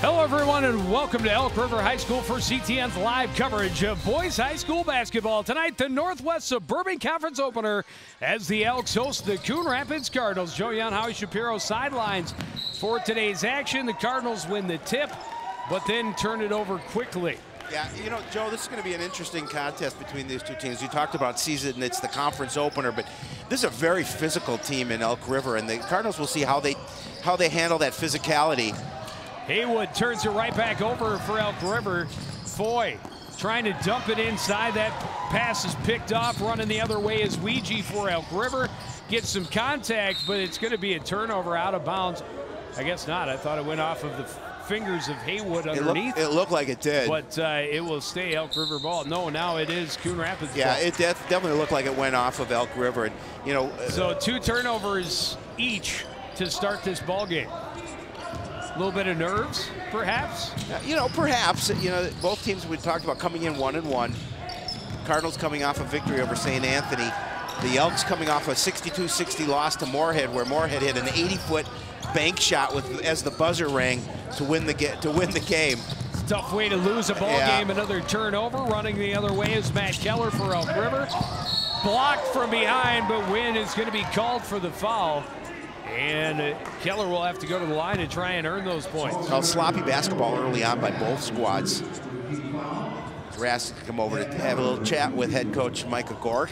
Hello, everyone, and welcome to Elk River High School for CTN's live coverage of boys high school basketball. Tonight, the Northwest Suburban Conference opener as the Elks host the Coon Rapids Cardinals. Joe Jan, Howie Shapiro sidelines for today's action. The Cardinals win the tip, but then turn it over quickly. Yeah, you know, Joe, this is going to be an interesting contest between these two teams. You talked about season, it's the conference opener, but this is a very physical team in Elk River, and the Cardinals will see how they handle that physicality. Haywood turns it right back over for Elk River. Foy trying to dump it inside. That pass is picked off. Running the other way is Ouija for Elk River. Gets some contact, but it's going to be a turnover out of bounds. I guess not. I thought it went off of the fingers of Haywood underneath. It looked like it did. But it will stay Elk River ball. No, now it is Coon Rapids yeah, ball. It definitely looked like it went off of Elk River. And, you know, so 2 turnovers each to start this ball game. A little bit of nerves, perhaps? You know, perhaps. You know, both teams we talked about coming in 1-1. Cardinals coming off a victory over St. Anthony. The Elks coming off a 62-60 loss to Moorhead, where Moorhead hit an 80-foot bank shot as the buzzer rang to win the game. It's a tough way to lose a ball game. Another turnover. Running the other way is Matt Keller for Elk River. Blocked from behind, but Wynn is going to be called for the foul. And Keller will have to go to the line and try and earn those points. Well, sloppy basketball early on by both squads. Rask come over to have a little chat with head coach Micah Gork.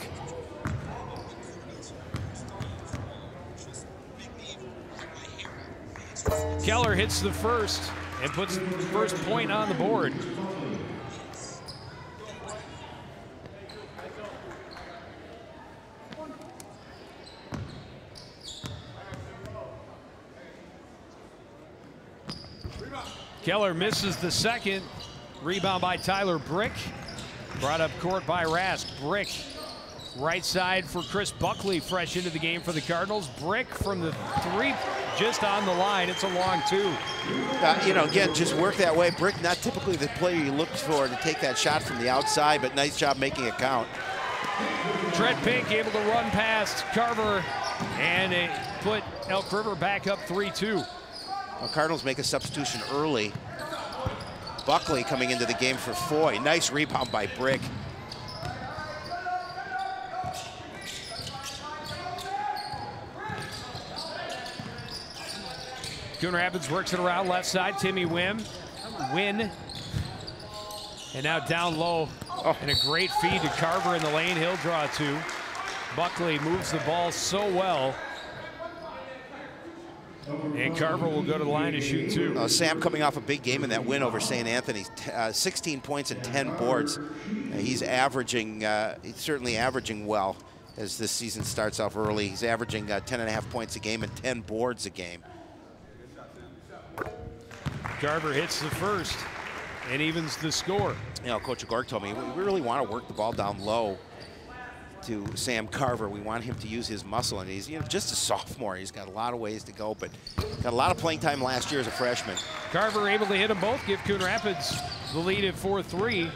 Keller hits the first and puts the first point on the board. Keller misses the second. Rebound by Tyler Brick. Brought up court by Rask. Brick, right side for Chris Buckley, fresh into the game for the Cardinals. Brick from the 3, just on the line. It's a long 2. You know, again, just work that way. Brick, not typically the player you look for to take that shot from the outside, but nice job making it count. Trent Pink able to run past Carver and it put Elk River back up 3-2. Well, Cardinals make a substitution early. Buckley coming into the game for Foy. Nice rebound by Brick. Coon Rapids works it around left side. Timmy Wynn. And now down low. And a great feed to Carver in the lane. He'll draw 2. Buckley moves the ball so well. And Carver will go to the line to shoot 2. Sam coming off a big game in that win over St. Anthony. 16 points and 10 boards. He's averaging, he's certainly averaging well as this season starts off early. He's averaging 10.5 points a game and 10 boards a game. Carver hits the first and evens the score. You know, Coach Gork told me we really want to work the ball down low to Sam Carver. We want him to use his muscle, and he's, you know, just a sophomore. He's got a lot of ways to go, but got a lot of playing time last year as a freshman. Carver able to hit them both, give Coon Rapids the lead at 4-3.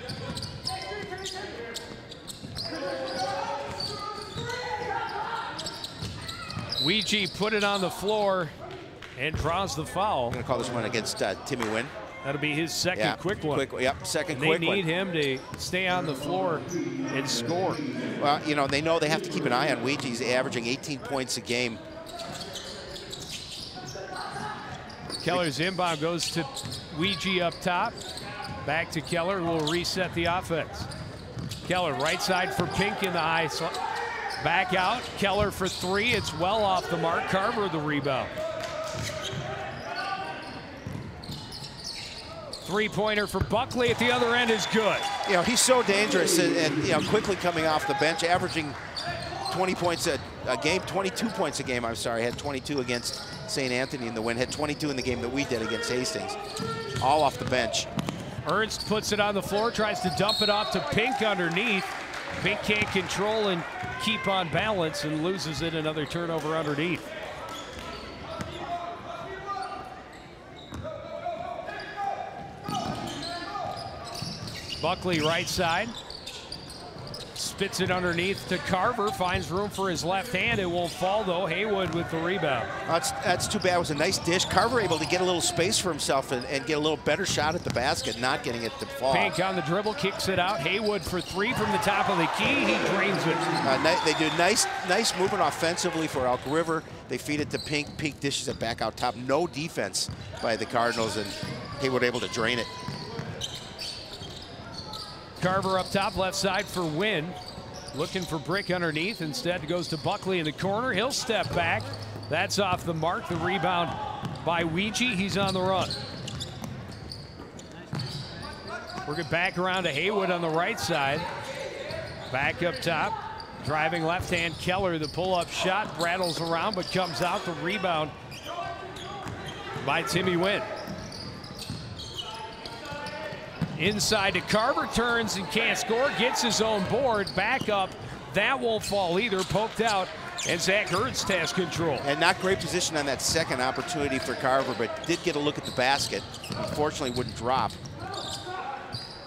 Ouija put it on the floor and draws the foul. I'm going to call this one against Timmy Wynn. That'll be his second quick one. Second quick one. They need him to stay on the floor and score. Well, you know, they know they have to keep an eye on Ouija. He's averaging 18 points a game. Keller's inbound goes to Ouija up top. Back to Keller, who will reset the offense. Keller, right side for Pink in the high slot. Back out, Keller for 3. It's well off the mark. Carver the rebound. 3-pointer for Buckley at the other end is good. You know, he's so dangerous and you know, quickly coming off the bench, averaging 20 points a game, 22 points a game, I'm sorry. Had 22 against St. Anthony in the win, had 22 in the game that we did against Hastings. All off the bench. Ernst puts it on the floor, tries to dump it off to Pink underneath. Pink can't control and keep on balance and loses it. Another turnover underneath. Buckley right side. spits it underneath to Carver, finds room for his left hand. It won't fall, though. Haywood with the rebound. That's too bad. It was a nice dish. Carver able to get a little space for himself and get a little better shot at the basket, not getting it to fall. Pink on the dribble, kicks it out. Haywood for three from the top of the key. He drains it. They do nice movement offensively for Elk River. They feed it to Pink. Pink dishes it back out top. No defense by the Cardinals, and Haywood able to drain it. Carver up top, left side for Wynn. Looking for Brick underneath. Instead, it goes to Buckley in the corner. He'll step back. That's off the mark. The rebound by Ouija. He's on the run. Working back around to Haywood on the right side. Back up top. Driving left hand, Keller. The pull-up shot rattles around but comes out. The rebound by Timmy Wynn. Inside to Carver, turns and can't score, gets his own board, back up. That won't fall either, poked out, and Zach Ernst has control. And not great position on that second opportunity for Carver, but did get a look at the basket. Unfortunately, wouldn't drop.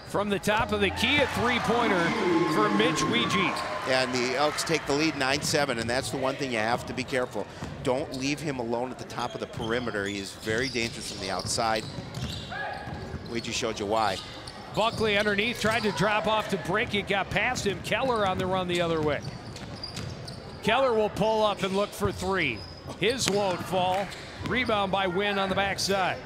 From the top of the key, a three-pointer for Mitch Ouija. And the Elks take the lead 9-7, and that's the one thing you have to be careful. Don't leave him alone at the top of the perimeter. He is very dangerous from the outside. Ouija showed you why. Buckley underneath, tried to drop off to Brick. It got past him. Keller on the run the other way. Keller will pull up and look for three. His won't fall. Rebound by Wynn on the backside.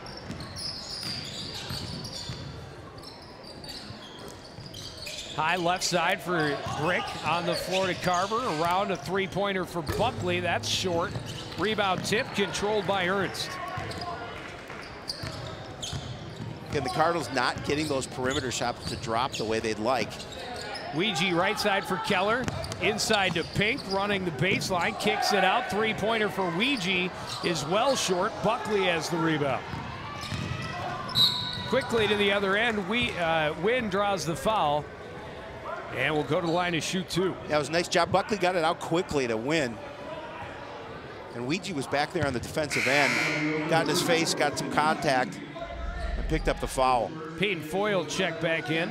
High left side for Brick, on the floor to Carver. Around a three-pointer for Buckley. That's short. Rebound tip controlled by Ernst. And the Cardinals not getting those perimeter shots to drop the way they'd like. Ouija right side for Keller. Inside to Pink, running the baseline, kicks it out. Three-pointer for Ouija is well short. Buckley has the rebound. Quickly to the other end, Wynn draws the foul. And we'll go to the line to shoot two. That was a nice job. Buckley got it out quickly to Wynn. And Ouija was back there on the defensive end. Got in his face, got some contact, and picked up the foul. Peyton Foyle check back in.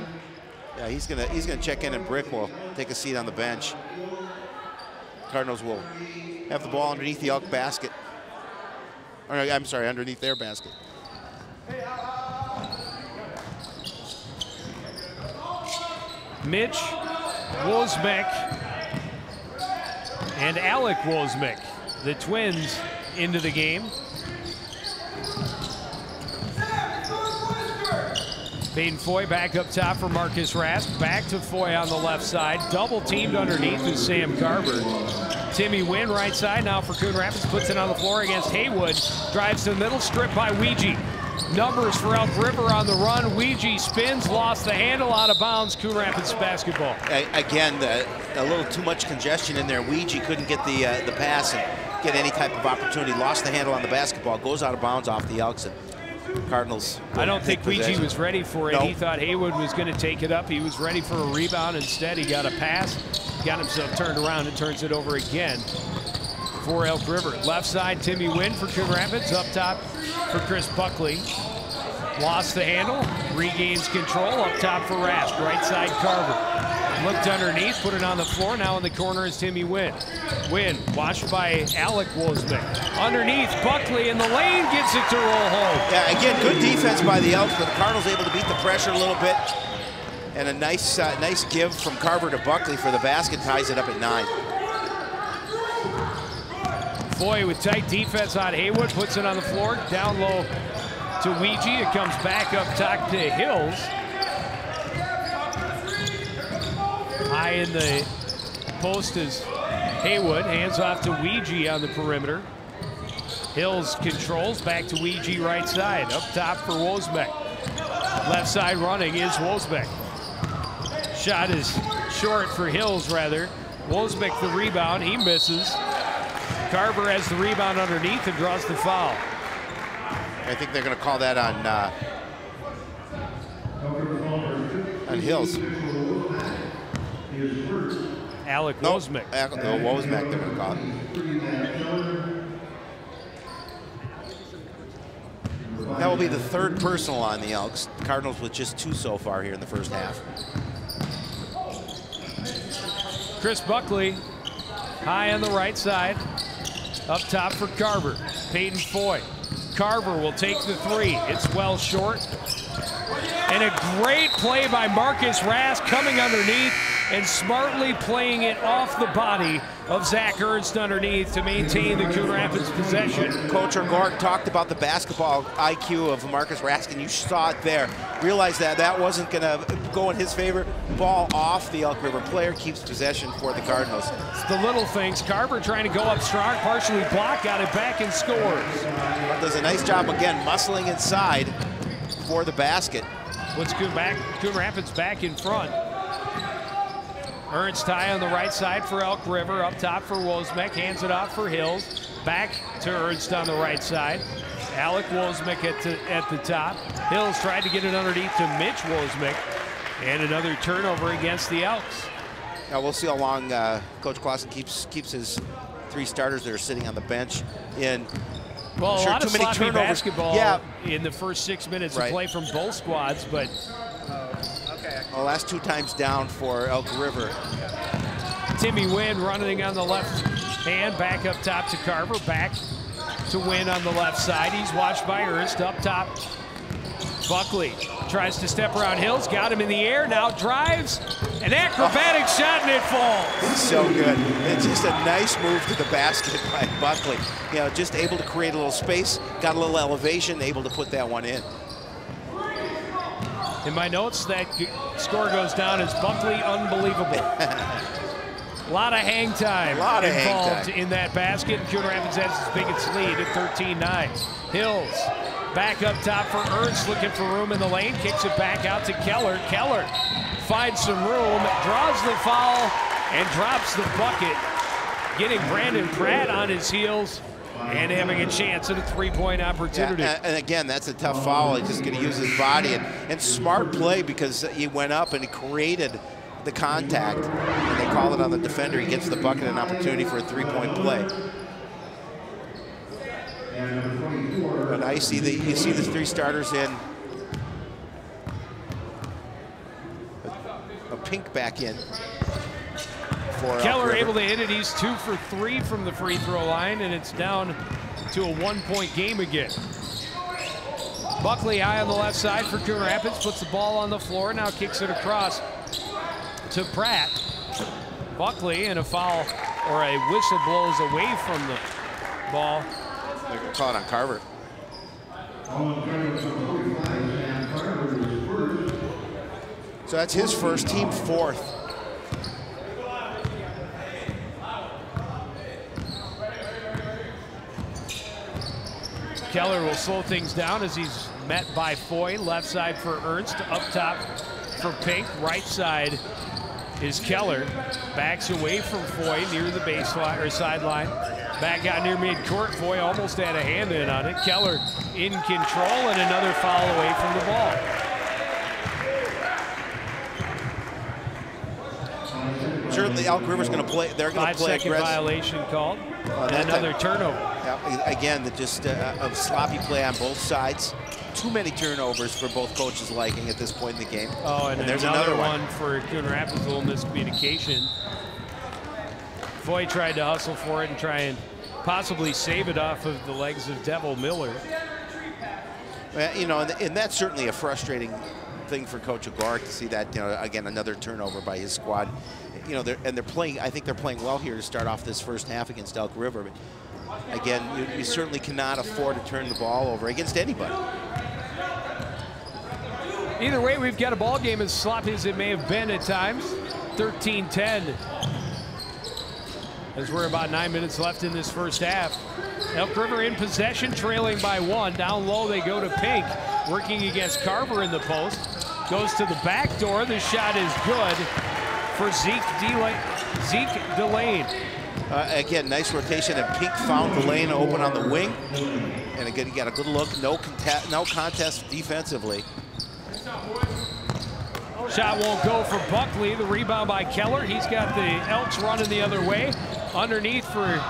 Yeah, he's gonna check in, and Brick will take a seat on the bench. Cardinals will have the ball underneath the Elk basket. Or, I'm sorry, underneath their basket. Mitch Wozmek and Alec Wozmek, the twins, into the game. Peyton Foy back up top for Marcus Rask. Back to Foy on the left side. Double teamed underneath is Sam Carver. Timmy Wynn right side now for Coon Rapids. Puts it on the floor against Haywood. Drives to the middle, stripped by Ouija. Numbers for Elk River on the run. Ouija spins, lost the handle, out of bounds. Coon Rapids basketball. Again, a little too much congestion in there. Ouija couldn't get the pass and get any type of opportunity. Lost the handle on the basketball. Goes out of bounds off the Elks. And Cardinals. I don't think Ouija was ready for it. Nope. He thought Haywood was going to take it up. He was ready for a rebound. Instead, he got a pass, got himself turned around, and turns it over again for Elk River. Left side, Timmy Wynn for Coon Rapids. Up top for Chris Buckley. Lost the handle, regains control. Up top for Rask. Right side, Carver. Looked underneath, put it on the floor. Now in the corner is Timmy Wynn. Wynn, watched by Alec Wozmek. Underneath, Buckley in the lane, gets it to roll home. Yeah, again, good defense by the Elks, but the Cardinals able to beat the pressure a little bit. And a nice give from Carver to Buckley for the basket, ties it up at 9. Foy with tight defense on Haywood, puts it on the floor, down low to Ouija. It comes back up top to Hills. High in the post is Haywood, hands off to Ouija on the perimeter. Hills controls, back to Ouija right side. Up top for Wozmek. Left side running is Wozmek. Shot is short for Hills, rather. Wozmek the rebound, he misses. Carver has the rebound underneath and draws the foul. I think they're going to call that on Hills. Alec Wozmek. No, Wozmek they're going to call it. That will be the third personal on the Elks. Cardinals with just 2 so far here in the first half. Chris Buckley, high on the right side. Up top for Carver. Peyton Foy. Carver will take the three. It's well short. And a great play by Marcus Rask coming underneath and smartly playing it off the body of Zach Ernst underneath to maintain the Coon Rapids possession. Coach O'Gork talked about the basketball IQ of Marcus Rask, and you saw it there. Realized that that wasn't going to go in his favor. Ball off the Elk River player, keeps possession for the Cardinals. It's the little things. Carver trying to go up strong, partially blocked, got it back and scores. Does a nice job again, muscling inside for the basket. Puts Coon Rapids back in front. Ernst high on the right side for Elk River, up top for Wozmek, hands it off for Hills. Back to Ernst on the right side. Alec Wozmek at the top. Hills tried to get it underneath to Mitch Wozmek. And another turnover against the Elks. Now we'll see how long Coach Clausen keeps his three starters that are sitting on the bench in. Well, a lot of sloppy basketball in the first 6 minutes of play from both squads, but well, last two times down for Elk River. Timmy Wynn running on the left hand, back up top to Carver, back to Wynn on the left side. He's watched by Ernst up top. Buckley tries to step around Hills, got him in the air, now drives, an acrobatic shot and it falls. It's so good. It's just a nice move to the basket by Buckley. You know, just able to create a little space, got a little elevation, able to put that one in. In my notes, that score goes down as Buckley unbelievable. A lot of hang time involved in that basket. Coon Rapids has its biggest lead at 13-9. Hills back up top for Ernst, looking for room in the lane, kicks it back out to Keller. Keller finds some room, draws the foul, and drops the bucket, getting Brandon Pratt on his heels and having a chance at a three-point opportunity. Yeah, and again, that's a tough foul. He's just going to use his body. And smart play because he went up and he created the contact. And they call it on the defender. He gets the bucket and an opportunity for a three-point play. But now you see the three starters in. A Pink back in. Keller able to hit it. He's 2 for 3 from the free throw line, and it's down to a one-point game again. Buckley high on the left side for Coon Rapids, puts the ball on the floor, now kicks it across to Pratt. Buckley, and a foul or a whistle blows away from the ball. They're going to call it on Carver. So that's his first, team fourth. Keller will slow things down as he's met by Foy. Left side for Ernst, up top for Pink. Right side is Keller. Backs away from Foy near the baseline or sideline. Back out near midcourt. Foy almost had a hand in on it. Keller in control and another foul away from the ball. Certainly Elk River's going to play. They're going to play aggressive. 5-second violation called. And another turnover. Yeah, again, just a sloppy play on both sides. Too many turnovers for both coaches' liking at this point in the game. Oh, and there's another one for Coon Rapids, a little miscommunication. Foy tried to hustle for it and try and possibly save it off of the legs of Devil Miller. Well, you know, and that's certainly a frustrating thing for Coach O'Gork to see that, you know, again, another turnover by his squad. You know, they're playing, I think they're playing well here to start off this first half against Elk River. But again, you certainly cannot afford to turn the ball over against anybody. Either way, we've got a ball game as sloppy as it may have been at times. 13-10. As we're about 9 minutes left in this first half. Elk River in possession, trailing by 1. Down low, they go to Pink, working against Carver in the post. Goes to the back door. The shot is good for Zeke Delane. Again, nice rotation, and Pink found Delane open on the wing. And again, you got a good look. No contest defensively. Shot won't go for Buckley. The rebound by Keller. He's got the Elks running the other way. Underneath for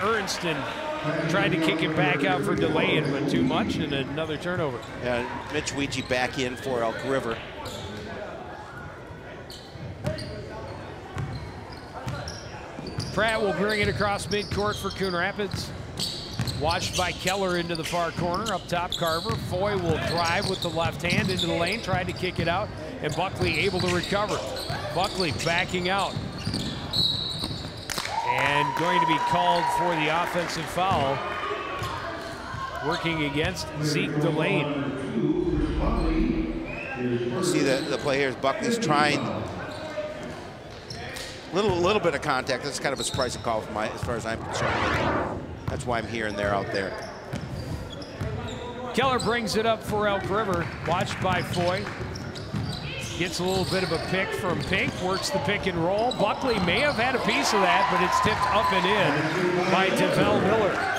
Ernst, and tried to kick it back out for Delane, but too much, and another turnover. Mitch Weegee back in for Elk River. Pratt will bring it across midcourt for Coon Rapids. Watched by Keller into the far corner. Up top, Carver. Foy will drive with the left hand into the lane, tried to kick it out, and Buckley able to recover. Buckley backing out. And going to be called for the offensive foul. Working against Zeke Delane. We'll see the play here is Buckley's trying little bit of contact. That's kind of a surprising call from as far as I'm concerned. That's why I'm here and there out there. Keller brings it up for Elk River. Watched by Foy. Gets a little bit of a pick from Pink. Works the pick and roll. Buckley may have had a piece of that, but it's tipped up and in by Devell Miller.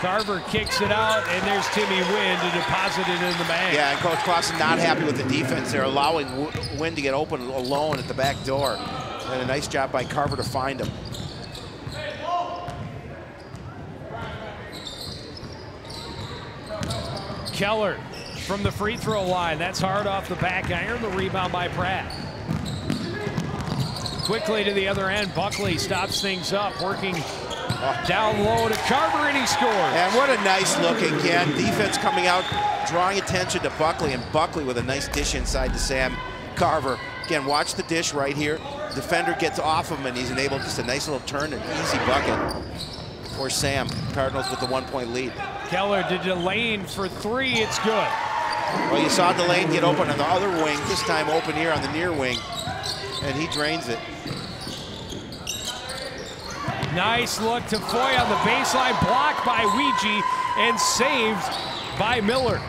Carver kicks it out, and there's Timmy Wynn to deposit it in the bag. Yeah, and Coach Clausen not happy with the defense. They're allowing Wynn to get open alone at the back door. And a nice job by Carver to find him. Keller from the free throw line. That's hard off the back iron. The rebound by Pratt. Quickly to the other end. Buckley stops things up, working down low to Carver, and he scores. And what a nice look again. Defense coming out, drawing attention to Buckley, and Buckley with a nice dish inside to Sam Carver. Again, watch the dish right here. Defender gets off him, and he's enabled just a nice little turn and easy bucket for Sam. Cardinals with the 1-point lead. Keller to Delane for three. It's good. Well, you saw Delane get open on the other wing, this time open here on the near wing, and he drains it. Nice look to Foy on the baseline, blocked by Ouija and saved by Miller.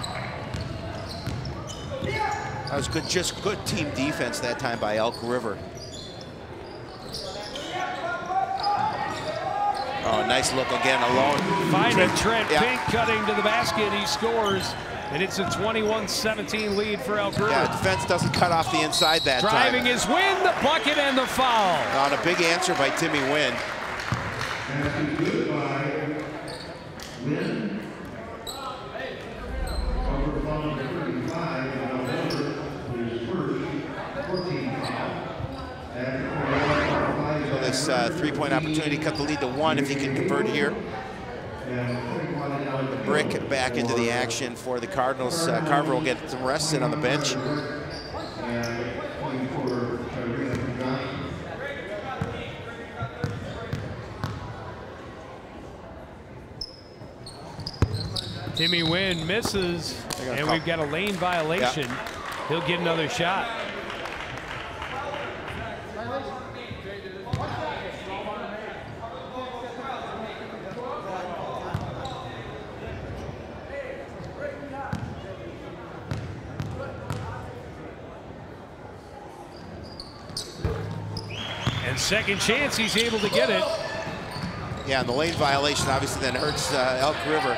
That was good, just good team defense that time by Elk River. Oh, nice look again, alone. Finding Trent Pink, cutting to the basket, he scores, and it's a 21-17 lead for Elk River. Yeah, defense doesn't cut off the inside that time. Driving is Wynn, the bucket and the foul. On a big answer by Timmy Wynn. So this three-point opportunity cut the lead to 1 if he can convert here. The brick back into the action for the Cardinals. Carver will get some rest in on the bench. Timmy Wynn misses, and we've got a lane violation. Yeah. He'll get another shot. And second chance, he's able to get it. Yeah, and the lane violation obviously then hurts Elk River.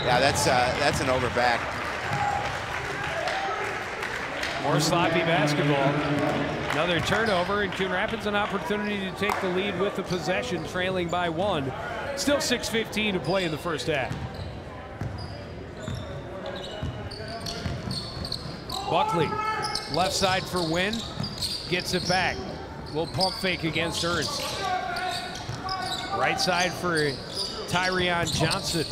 Yeah, that's an over back. More sloppy basketball. Another turnover, and Coon Rapids an opportunity to take the lead with the possession, trailing by 1. Still 6:15 to play in the first half. Buckley, left side for Wynn, gets it back. Little pump fake against Ernst. Right side for Tyrion Johnson.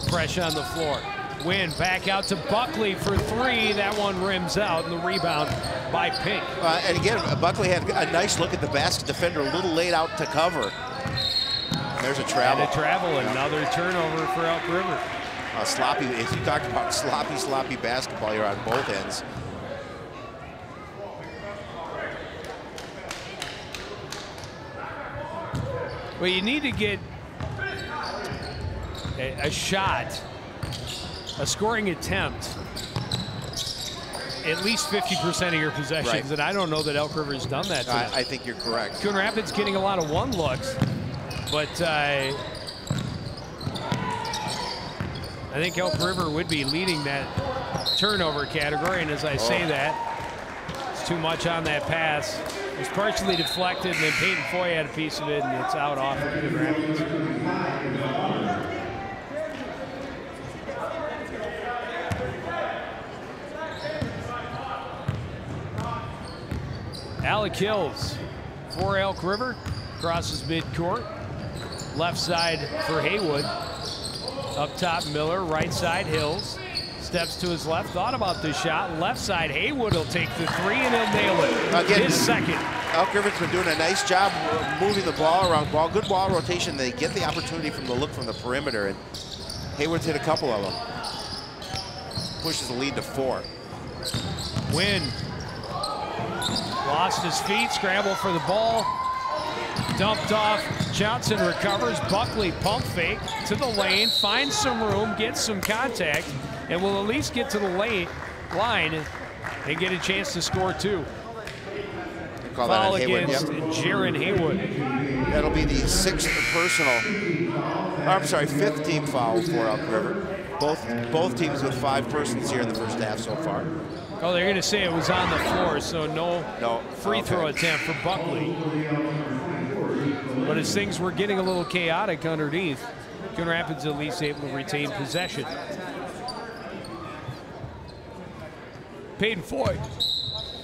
Fresh on the floor. Wynn back out to Buckley for 3. That one rims out, and the rebound by Pink. And again, Buckley had a nice look at the basket defender, a little late out to cover. There's a travel. And a travel, another turnover for Elk River. Sloppy, as you talked about, sloppy basketball here on both ends. Well, you need to get a shot, a scoring attempt, at least 50% of your possessions, right. And I don't know that Elk River's done that today. I think you're correct. Coon Rapids getting a lot of 1 looks, but I think Elk River would be leading that turnover category, and as I say that, it's too much on that pass. It was partially deflected, and then Peyton Foy had a piece of it, and it's out off of Coon Rapids. Alec Hills for Elk River, crosses midcourt. Left side for Haywood. Up top, Miller, right side, Hills. Steps to his left, thought about this shot. Left side, Haywood will take the three and he'll nail it. Again, his second. Elk River's been doing a nice job moving the ball around. Good ball rotation. They get the opportunity from the look from the perimeter, and Haywood's hit a couple of them. Pushes the lead to 4. Wynn lost his feet, scramble for the ball. Dumped off, Johnson recovers. Buckley pump fake to the lane, finds some room, gets some contact, and will at least get to the line and get a chance to score 2. Foul against Jaron Haywood. That'll be the 6th personal, I'm sorry, 5th team foul for Elk River. Both teams with 5 persons here in the first half so far. Oh, they're going to say it was on the floor, so no free throw attempt for Buckley. But as things were getting a little chaotic underneath, Coon Rapids at least able to retain possession. Peyton Foy,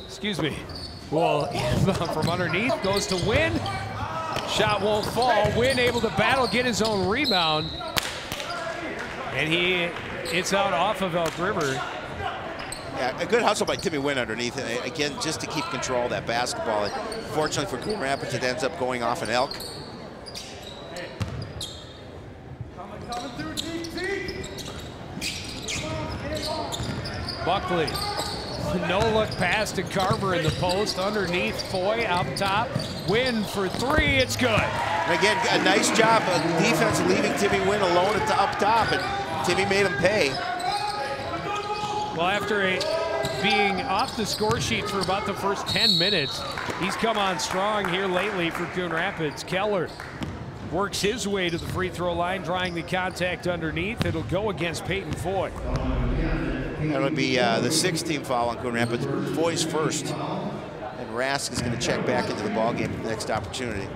excuse me. Well, from underneath, goes to Wynn. Shot won't fall. Wynn able to battle, get his own rebound. And it's out off of Elk River. Yeah, a good hustle by Timmy Wynn underneath. And again, just to keep control of that basketball. And fortunately for Coon Rapids, it ends up going off an Elk. Buckley. No look pass to Carver in the post. Underneath, Foy up top. Wynn for 3. It's good. And again, a nice job of defense leaving Timmy Wynn alone at the up top. And Timmy made him pay. Well, after being off the score sheet for about the first 10 minutes, he's come on strong here lately for Coon Rapids. Keller works his way to the free throw line, drawing the contact underneath. It'll go against Peyton Foy. That'll be the 6th team foul on Coon Rapids. Foy's first. And Rask is going to check back into the ballgame for the next opportunity.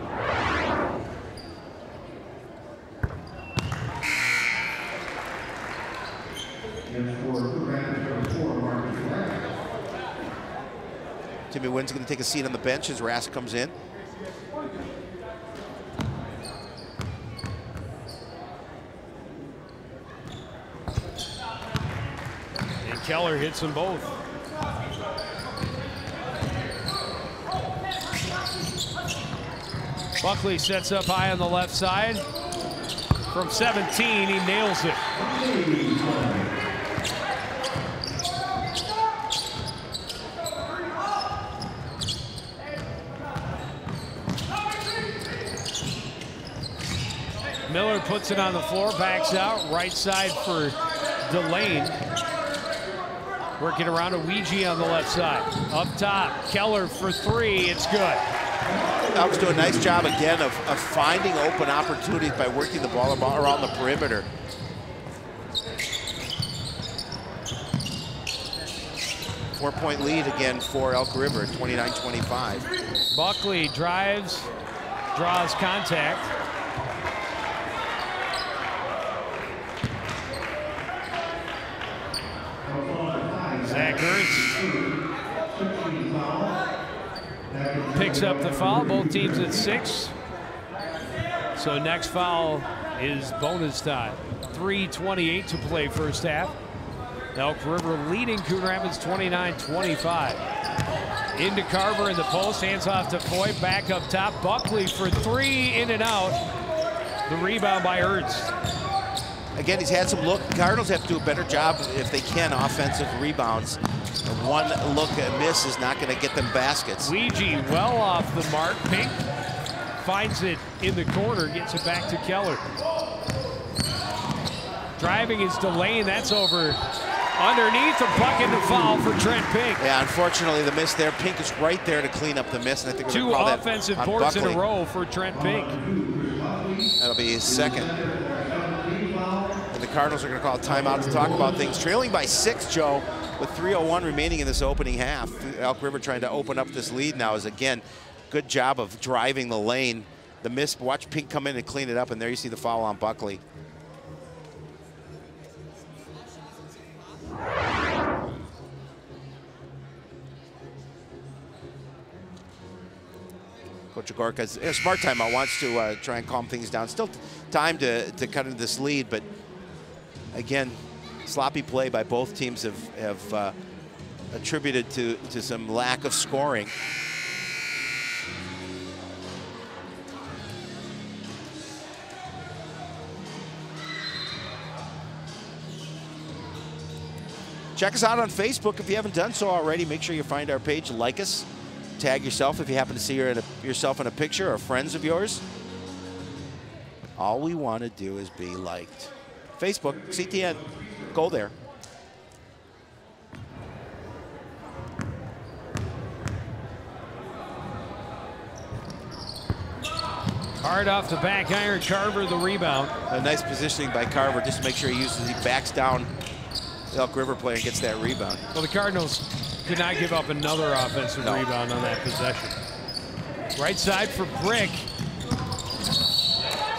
Timmy Wynn's going to take a seat on the bench as Rask comes in. And Keller hits them both. Buckley sets up high on the left side. From 17, he nails it. Miller puts it on the floor, backs out, right side for Delane. Working around a Ouija on the left side. Up top, Keller for 3, it's good. Elk's doing a nice job again of finding open opportunities by working the ball around the perimeter. Four-point lead again for Elk River, 29-25. Buckley drives, draws contact. Zach Ernst picks up the foul. Both teams at 6. So next foul is bonus time. 3:28 to play first half. Elk River leading Coon Rapids 29-25. Into Carver in the post, hands off to Foy, back up top. Buckley for 3, in and out. The rebound by Ernst. Again, he's had some look. Cardinals have to do a better job, if they can, offensive rebounds. And one look and miss is not going to get them baskets. Ouija well off the mark. Pink finds it in the corner, gets it back to Keller. Driving is Delane, that's over underneath, a bucket to foul for Trent Pink. Yeah, unfortunately the miss there. Pink is right there to clean up the miss. And I think we're 2 offensive boards in a row for Trent Pink. That'll be his second. And the Cardinals are going to call a timeout to talk about things. Trailing by 6, Joe, with 3:01 remaining in this opening half. Elk River trying to open up this lead now is, again, good job of driving the lane. The miss, watch Pink come in and clean it up, and there you see the foul on Buckley. Coach Agorka's a smart timeout, wants to try and calm things down. Still time to cut into this lead, but again, sloppy play by both teams have attributed to some lack of scoring. Check us out on Facebook if you haven't done so already. Make sure you find our page, like us, tag yourself if you happen to see yourself in a picture or friends of yours. All we want to do is be liked. Facebook, CTN, go there. Hard off the back iron, Carver the rebound. A nice positioning by Carver, just to make sure he backs down the Elk River player and gets that rebound. Well, the Cardinals could not give up another offensive rebound on that possession. Right side for Brick.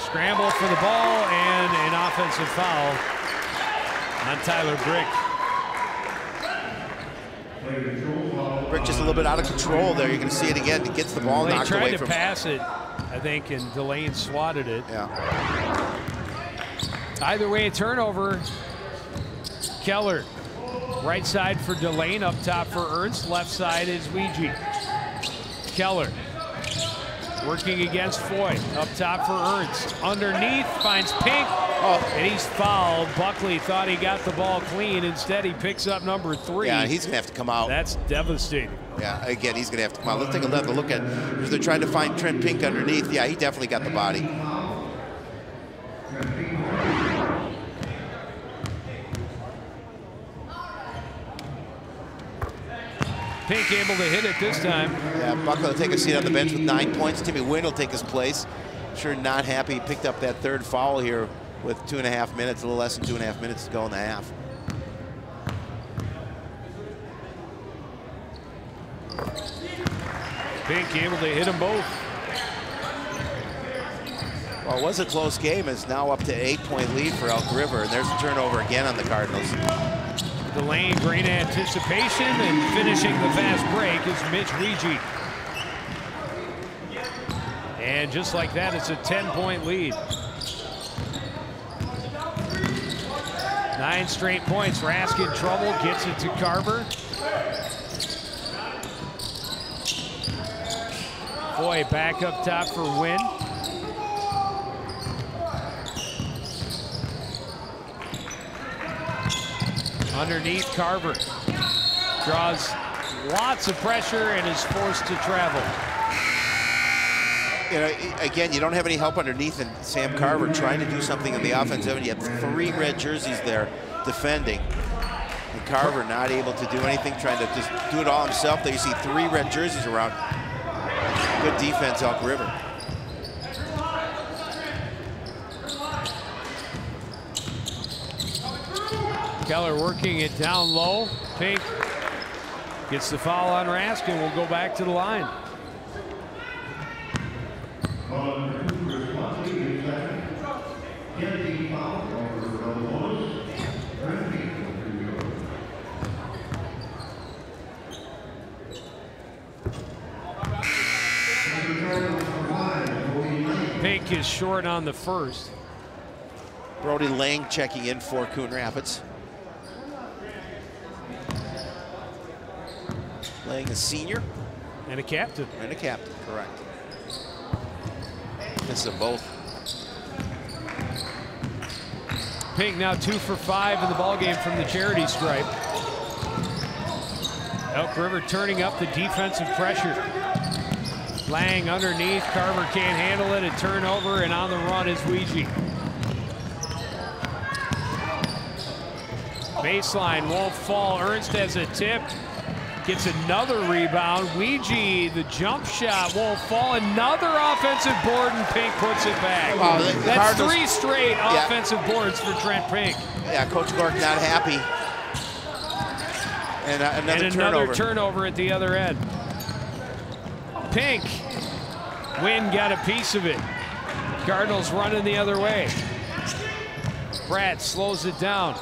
Scramble for the ball and an offensive foul on Tyler Brick. Brick just a little bit out of control there. You can see it again. He gets the ball knocked away from him. They tried to pass it, I think, and Delane swatted it. Yeah. Either way, a turnover. Keller, right side for Delane, up top for Ernst, left side is Ouija. Keller, working against Foy, up top for Ernst. Underneath, finds Pink, and he's fouled. Buckley thought he got the ball clean. Instead, he picks up number 3. Yeah, he's going to have to come out. That's devastating. Yeah, again, he's going to have to come out. Let's take another look at it. Because they're trying to find Trent Pink underneath. Yeah, he definitely got the body. Pink able to hit it this time. Yeah, Buckley will take a seat on the bench with 9 points. Timmy Wynn will take his place. Sure not happy he picked up that third foul here with 2.5 minutes, a little less than 2.5 minutes to go in the half. Pink able to hit them both. Well, it was a close game. It's now up to an 8-point lead for Elk River, and there's a turnover again on the Cardinals. Delane, great anticipation, and finishing the fast break is Mitch Ouija. And just like that, it's a 10-point lead. 9 straight points. Rask in trouble, gets it to Carver. Boy, back up top for Wynn. Underneath, Carver draws lots of pressure and is forced to travel. You know, again, you don't have any help underneath, and Sam Carver trying to do something in the offensive end. You have 3 red jerseys there defending, and Carver not able to do anything, trying to just do it all himself. There you see 3 red jerseys around. Good defense, Elk River. Keller working it down low. Pink gets the foul on Rask and will go back to the line. Pink is short on the first. Brody Lang checking in for Coon Rapids. Lang a senior. And a captain. And a captain, correct. Miss them both. Pink now 2 for 5 in the ballgame from the charity stripe. Elk River turning up the defensive pressure. Lang underneath, Carver can't handle it, a turnover, and on the run is Ouija. Baseline won't fall, Ernst has a tip, gets another rebound. Ouija, the jump shot won't fall, another offensive board, and Pink puts it back. That's Cardinals, 3 straight offensive boards for Trent Pink. Yeah, Coach Gork not happy. And another turnover at the other end. Pink, Wynn got a piece of it. Cardinals running the other way. Pratt slows it down.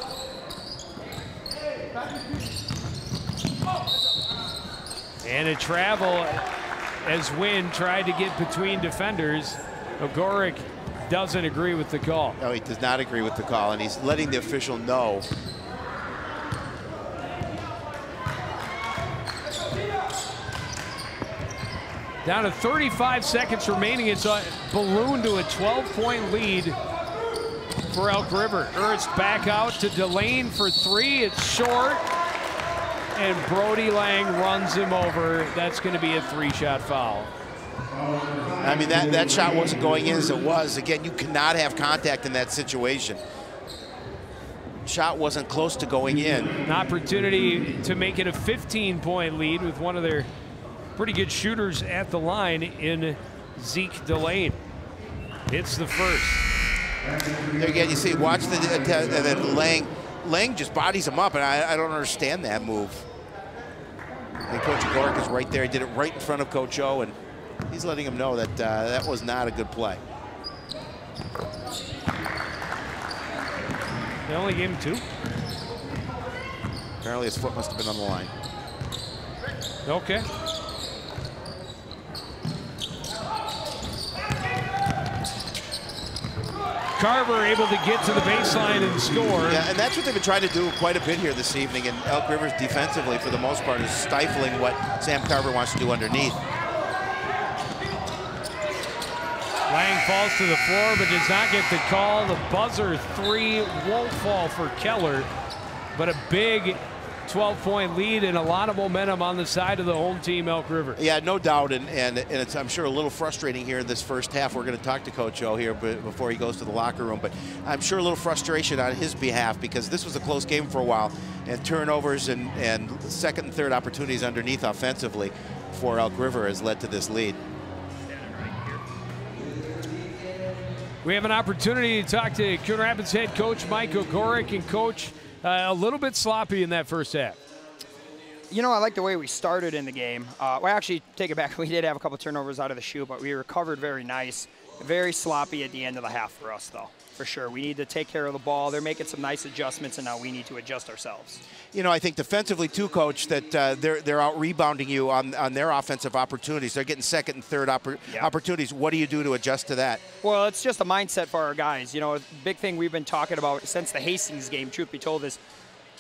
And a travel as Wynn tried to get between defenders. Ogorek doesn't agree with the call. No, he does not agree with the call, and he's letting the official know. Down to 35 seconds remaining. It's a balloon to a 12-point lead for Elk River. Ernst back out to Delane for three. It's short. And Brody Lang runs him over. That's going to be a three-shot foul. I mean, that shot wasn't going in as it was. Again, you cannot have contact in that situation. Shot wasn't close to going in. An opportunity to make it a 15-point lead with one of their pretty good shooters at the line in Zeke Delane. Hits the first. There again, you see, watch the and then Lang just bodies him up, and I don't understand that move. And Coach Ogorek is right there. He did it right in front of Coach O, and he's letting him know that that was not a good play. They only gave him two. Apparently his foot must have been on the line. Okay. Carver able to get to the baseline and score. Yeah, and that's what they've been trying to do quite a bit here this evening. And Elk Rivers defensively, for the most part, is stifling what Sam Carver wants to do underneath. Lang falls to the floor but does not get the call. The buzzer three won't fall for Keller, but a big 12-point lead and a lot of momentum on the side of the home team, Elk River. Yeah, no doubt, and it's, I'm sure, a little frustrating here in this first half. We're going to talk to Coach O here before he goes to the locker room, but I'm sure a little frustration on his behalf because this was a close game for a while, and turnovers and second and third opportunities underneath offensively for Elk River has led to this lead. We have an opportunity to talk to Coon Rapids head coach Mike Ogorek. And Coach, a little bit sloppy in that first half. You know, I like the way we started in the game. Well, actually, take it back. We did have a couple turnovers out of the chute, but we recovered very nice. Very sloppy at the end of the half for us, though, for sure. We need to take care of the ball. They're making some nice adjustments, and now we need to adjust ourselves. You know, I think defensively, too, Coach, that they're out-rebounding you on their offensive opportunities. They're getting second and third opportunities. What do you do to adjust to that? Well, it's just a mindset for our guys. You know, a big thing we've been talking about since the Hastings game, truth be told, is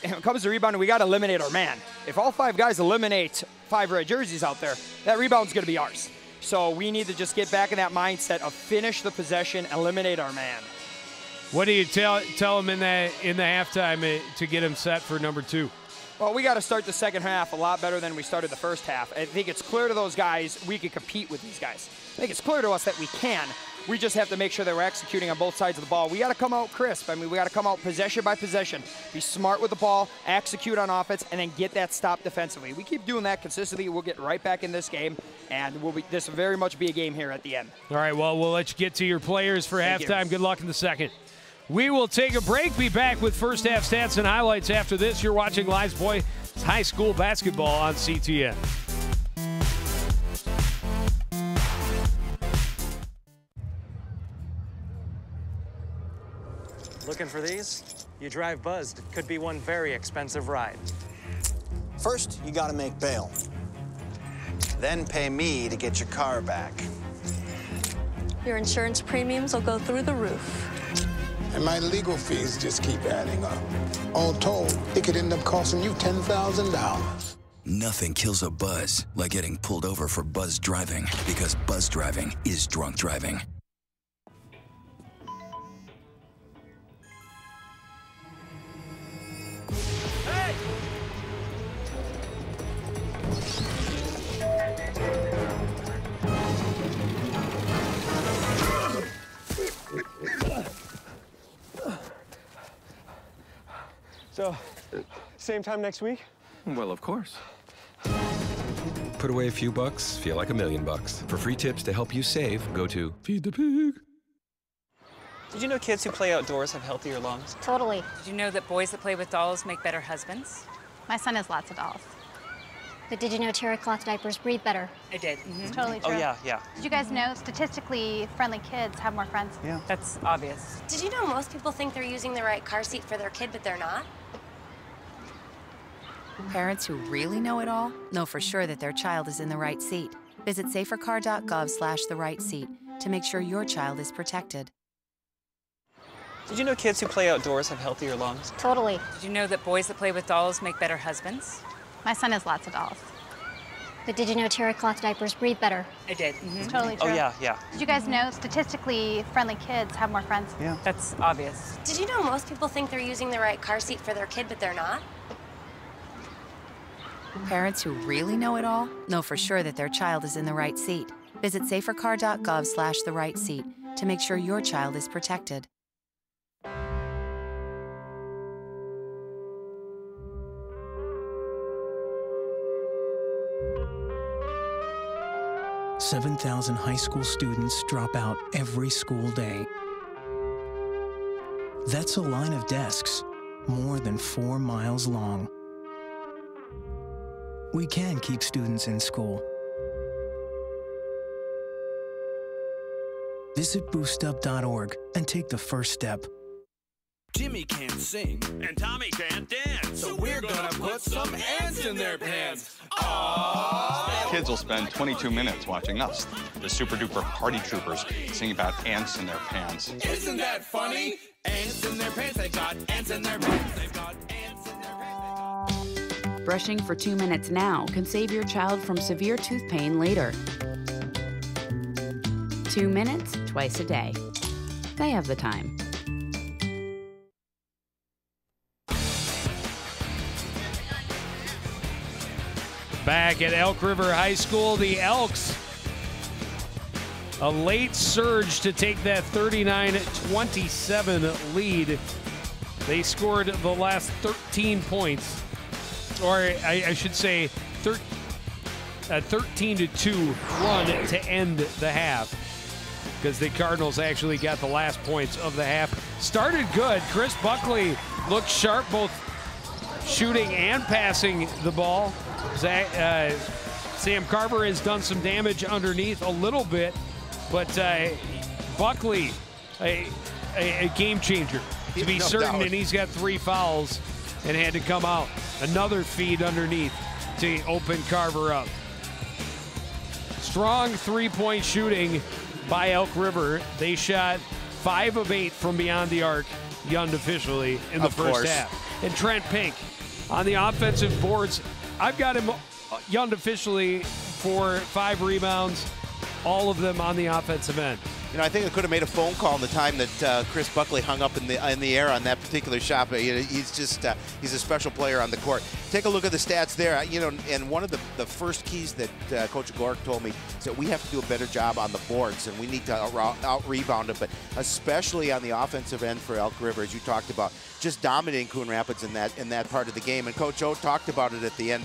when it comes to rebounding, we got to eliminate our man. If all five guys eliminate five red jerseys out there, that rebound's going to be ours. So we need to just get back in that mindset of finish the possession, eliminate our man. What do you tell him in the halftime to get him set for number two? Well, we got to start the second half a lot better than we started the first half. I think it's clear to those guys we can compete with these guys. I think it's clear to us that we can. We just have to make sure that we're executing on both sides of the ball. We got to come out crisp. I mean, we got to come out possession by possession. Be smart with the ball, execute on offense, and then get that stop defensively. We keep doing that consistently, we'll get right back in this game, and this will very much be a game here at the end. All right, well, we'll let you get to your players for halftime. Good luck in the second. We will take a break, be back with first half stats and highlights after this. You're watching Live Boys High School Basketball on CTN. Looking for these? You drive buzzed. It could be one very expensive ride. First, you gotta make bail. Then pay me to get your car back. Your insurance premiums will go through the roof. And my legal fees just keep adding up. All told, it could end up costing you $10,000. Nothing kills a buzz like getting pulled over for buzz driving, because buzz driving is drunk driving. So, same time next week? Well, of course. Put away a few bucks, feel like $1 million. For free tips to help you save, go to Feed the Pig. Did you know kids who play outdoors have healthier lungs? Totally. Did you know that boys that play with dolls make better husbands? My son has lots of dolls. But did you know terry cloth diapers breathe better? I did. It's totally true. Oh, yeah. Did you guys know statistically friendly kids have more friends? Yeah. That's obvious. Did you know most people think they're using the right car seat for their kid, but they're not? Parents who really know it all know for sure that their child is in the right seat. Visit safercar.gov/the-right-seat to make sure your child is protected. Did you know kids who play outdoors have healthier lungs? Totally. Did you know that boys that play with dolls make better husbands? My son has lots of dolls. But did you know terry cloth diapers breathe better? I did. It's totally true. Oh, yeah, yeah. Did you guys know statistically friendly kids have more friends? Yeah. That's obvious. Did you know most people think they're using the right car seat for their kid, but they're not? Parents who really know it all know for sure that their child is in the right seat. Visit safercar.gov/the-right-seat to make sure your child is protected. $7,000 high school students drop out every school day. That's a line of desks more than 4 miles long. We can keep students in school. Visit boostup.org and take the first step. Jimmy can't sing, and Tommy can't dance, so we're gonna put some ants in their pants. Aww. Kids will spend 22 minutes watching us, the super duper party troopers, sing about ants in their pants. Isn't that funny? Ants in their pants, they've got ants in their pants, they've got ants in their pants. Brushing for 2 minutes now can save your child from severe tooth pain later. 2 minutes, twice a day. They have the time. Back at Elk River High School, the Elks, a late surge to take that 39-27 lead. They scored the last 13 points, or I should say a 13-2 run to end the half, because the Cardinals actually got the last points of the half. Started good. Chris Buckley looked sharp, both shooting and passing the ball. Sam Carver has done some damage underneath a little bit, but Buckley, a game changer to be certain, and he's got 3 fouls and had to come out. Another feed underneath to open Carver up. Strong three-point shooting by Elk River. They shot 5 of 8 from beyond the arc, unofficially, in the first half. And Trent Pink on the offensive boards. I've got him unofficially for 5 rebounds, all of them on the offensive end. You know, I think I could have made a phone call in the time that Chris Buckley hung up in the air on that particular shot. But he's just he's a special player on the court. Take a look at the stats there. You know, and one of the first keys that Coach Gork told me is that we have to do a better job on the boards, and we need to out rebound it. But especially on the offensive end for Elk River, as you talked about, just dominating Coon Rapids in that part of the game. And Coach O talked about it at the end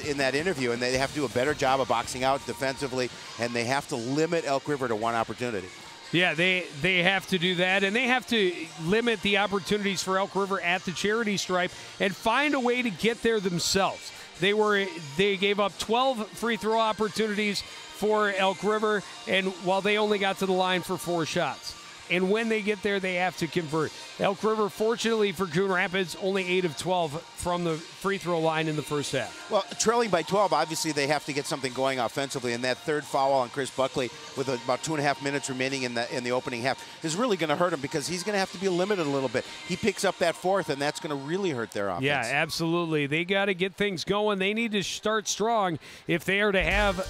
in that interview. And they have to do a better job of boxing out defensively, and they have to limit Elk River to 1 opportunity. Yeah, they have to do that, and they have to limit the opportunities for Elk River at the charity stripe and find a way to get there themselves. They gave up 12 free throw opportunities for Elk River, and while they only got to the line for 4 shots. And when they get there, they have to convert. Elk River, fortunately for Coon Rapids, only 8 of 12 from the free throw line in the first half. Well, trailing by 12, obviously they have to get something going offensively, and that third foul on Chris Buckley with about 2.5 minutes remaining in the opening half is really going to hurt him, because he's going to have to be limited a little bit. He picks up that 4th, and that's going to really hurt their offense. Yeah, absolutely. They got to get things going. They need to start strong if they are to have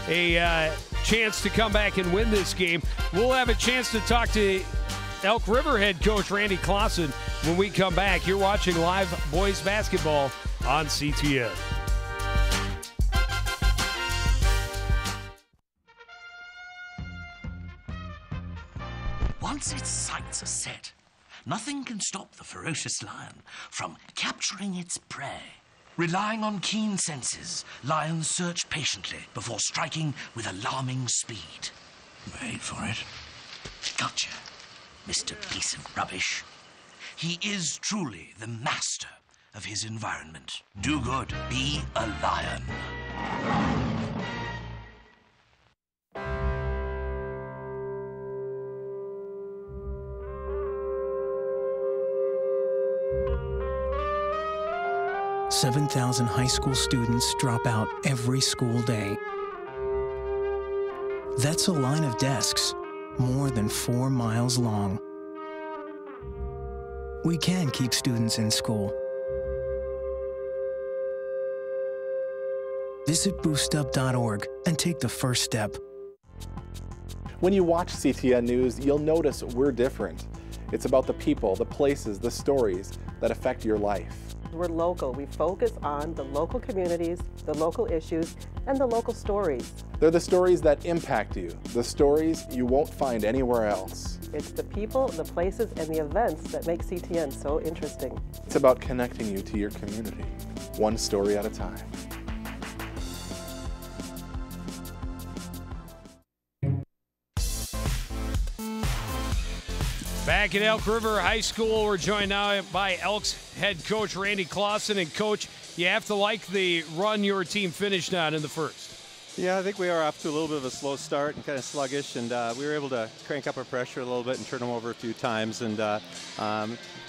a chance to come back and win this game. We'll have a chance to talk to Elk River head coach Randy Clausen when we come back. You're watching live boys basketball on CTN. Once its sights are set, nothing can stop the ferocious lion from capturing its prey. Relying on keen senses, lions search patiently before striking with alarming speed. Wait for it. Gotcha, Mr. Piece of Rubbish. He is truly the master of his environment. Do good, be a lion. $7,000 high school students drop out every school day. That's a line of desks more than 4 miles long. We can keep students in school. Visit boostup.org and take the first step. When you watch CTN News, you'll notice we're different. It's about the people, the places, the stories that affect your life. We're local. We focus on the local communities, the local issues, and the local stories. They're the stories that impact you, the stories you won't find anywhere else. It's the people, the places, and the events that make CTN so interesting. It's about connecting you to your community, one story at a time. Back at Elk River High School, we're joined now by Elks head coach Randy Clausen. And coach, you have to like the run your team finished on in the first. Yeah, I think we are off to a little bit of a slow start and kind of sluggish, and we were able to crank up our pressure a little bit and turn them over a few times, and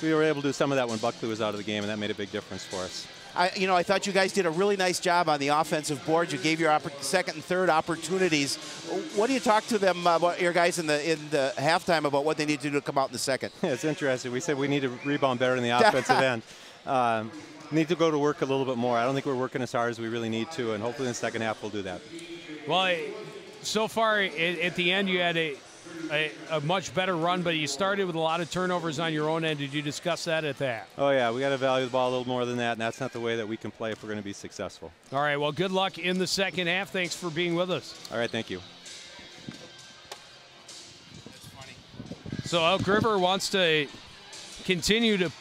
we were able to do some of that when Buckley was out of the game, and that made a big difference for us. I thought you guys did a really nice job on the offensive board. You gave your second and third opportunities. What do you talk to them about, your guys in the halftime, about what they need to do to come out in the second? Yeah, it's interesting. We said we need to rebound better in the offensive end. Need to go to work a little bit more. I don't think we're working as hard as we really need to, and hopefully in the second half we'll do that. Well, so far at the end you had a much better run, but you started with a lot of turnovers on your own end. Did you discuss that at that? Oh, yeah. We got to value the ball a little more than that, and that's not the way that we can play if we're going to be successful. All right. Well, good luck in the second half. Thanks for being with us. All right. Thank you. So Elk River wants to continue to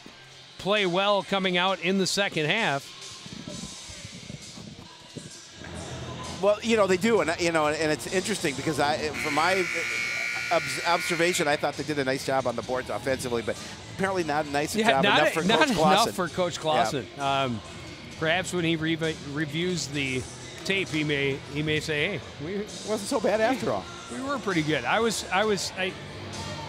play well coming out in the second half. Well, they do, and and it's interesting because from my observation, I thought they did a nice job on the boards offensively, but apparently not a nice job enough for Coach Clausen. Not enough for Coach Clausen. Yeah. Perhaps when he reviews the tape, he may say, "Hey, it wasn't so bad after all. We were pretty good." I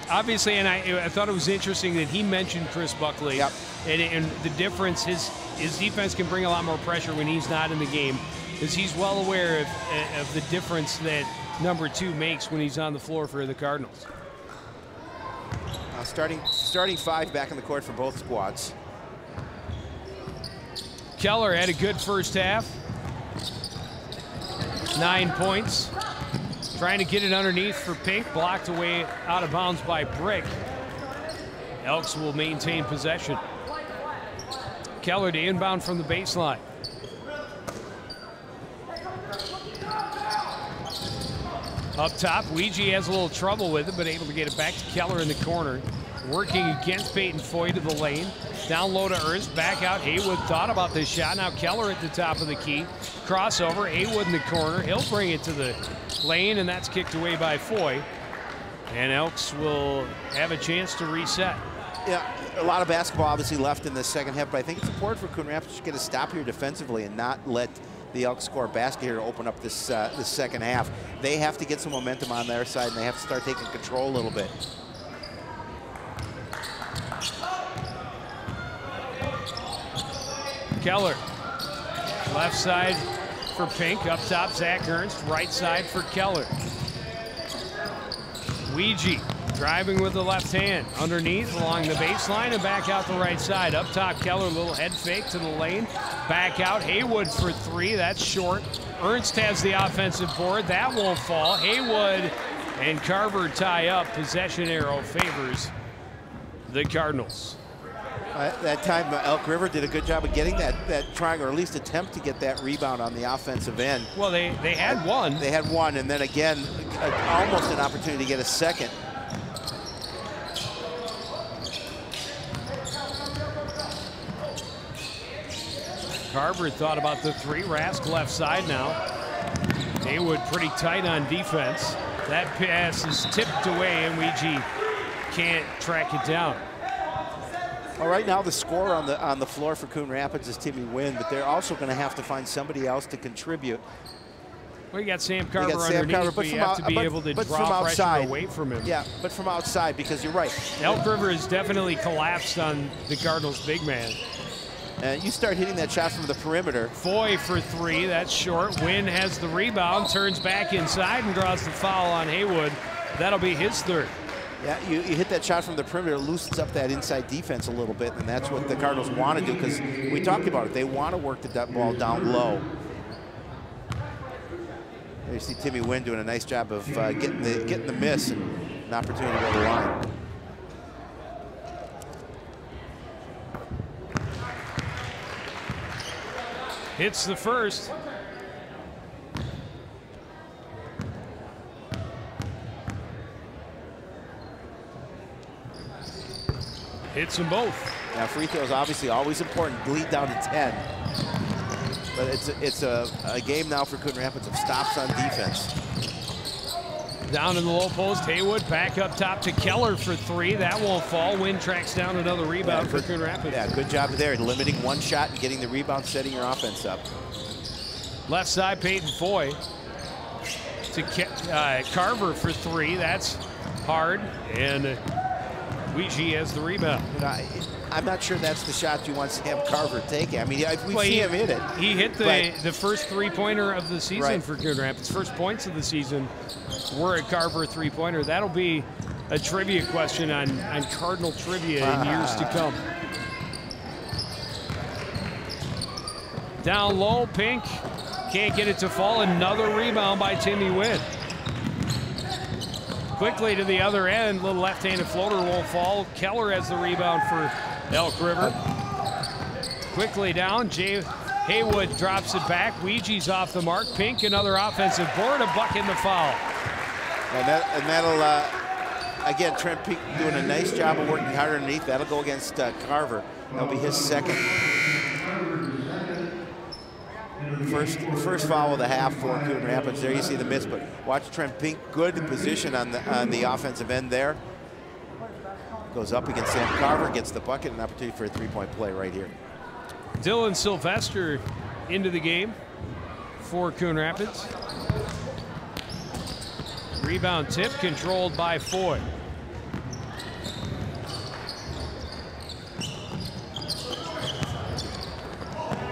obviously, and I thought it was interesting that he mentioned Chris Buckley, yep. and the difference. His defense can bring a lot more pressure when he's not in the game, because he's well aware of the difference that number 2 makes when he's on the floor for the Cardinals. Starting 5 back in the court for both squads. Keller had a good first half. 9 points. Trying to get it underneath for Pink, blocked away out of bounds by Brick. Elks will maintain possession. Keller to inbound from the baseline. Up top, Ouija has a little trouble with it, but able to get it back to Keller in the corner. Working against Peyton Foy to the lane. Down low to Ernst, back out. Haywood thought about this shot. Now Keller at the top of the key. Crossover, Haywood in the corner. He'll bring it to the lane, and that's kicked away by Foy. And Elks will have a chance to reset. Yeah, a lot of basketball obviously left in the second half, but I think it's important for Coon Rapids to get a stop here defensively and not let the Elks score a basket here to open up this second half. They have to get some momentum on their side, and they have to start taking control a little bit. Keller, left side for Pink. Up top, Zach Ernst. Right side for Keller. Ouija driving with the left hand. Underneath, along the baseline, and back out the right side. Up top, Keller, little head fake to the lane. Back out, Haywood for 3. That's short. Ernst has the offensive board. That won't fall. Haywood and Carver tie up. Possession arrow favors the Cardinals. That time, Elk River did a good job of getting that triangle, or at least attempt to get that rebound on the offensive end. Well, they had one. They had one, and then again, almost an opportunity to get a second. Carver thought about the 3. Rask left side now. Haywood pretty tight on defense. That pass is tipped away, and Ouija can't track it down. Well, right now the score on the floor for Coon Rapids is Timmy Wynn, but they're also going to have to find somebody else to contribute. Well, you got Sam Carver underneath, but you have to be able to draw pressure away from him. Yeah, but from outside, because you're right. Elk River has definitely collapsed on the Cardinals' big man. And you start hitting that shot from the perimeter. Foy for 3, that's short. Wynn has the rebound, turns back inside and draws the foul on Haywood. That'll be his 3rd. Yeah, you hit that shot from the perimeter, it loosens up that inside defense a little bit, and that's what the Cardinals want to do, because we talked about it. They want to work the ball down low. There you see Timmy Wynn doing a nice job of getting the miss and an opportunity to go to the line. Hits the first. Hits them both. Now free throws obviously always important. Lead down to 10. But it's a game now for Coon Rapids of stops on defense. Down in the low post, Haywood back up top to Keller for 3. That won't fall. Wynn tracks down another rebound for Coon Rapids. Yeah, good job there, limiting one shot and getting the rebound, setting your offense up. Left side, Peyton Foy to Carver for 3. That's hard, and Ouija has the rebound. I'm not sure that's the shot you want Sam Carver taking. I mean, we see him hit it. He hit the first 3-pointer of the season for Coon Rapids. First points of the season were a Carver 3-pointer. That'll be a trivia question on Cardinal trivia in years to come. Down low, Pink can't get it to fall. Another rebound by Timmy Wynn. Quickly to the other end, little left-handed floater won't fall. Keller has the rebound for Elk River. Quickly down, Haywood drops it back. Ouija's off the mark. Pink, another offensive board, a bucket and the foul. And that'll, again, Trent Pink doing a nice job of working hard underneath. That'll go against Carver. That'll be his 2nd. First foul of the half for Coon Rapids. There you see the miss, but watch Trent Pink, good position on the offensive end there. Goes up against Sam Carver, gets the bucket, an opportunity for a 3-point play right here. Dylan Sylvester into the game for Coon Rapids. Rebound tip controlled by Foy.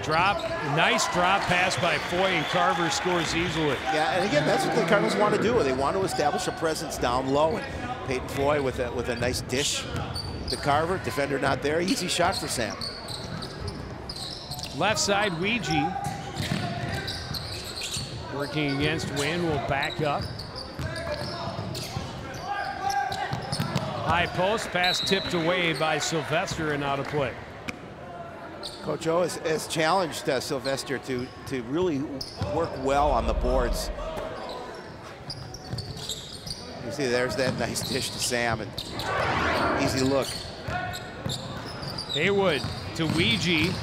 Drop, nice drop pass by Foy, and Carver scores easily. Yeah, and again, that's what the Cardinals want to do. They want to establish a presence down low, and Peyton Foy with a nice dish to Carver. Defender not there, easy shot for Sam. Left side, Ouija working against Wynn, will back up. High post, pass tipped away by Sylvester and out of play. Coach O has challenged Sylvester to really work well on the boards. You see there's that nice dish to Sam, and easy look. Haywood to Ouija,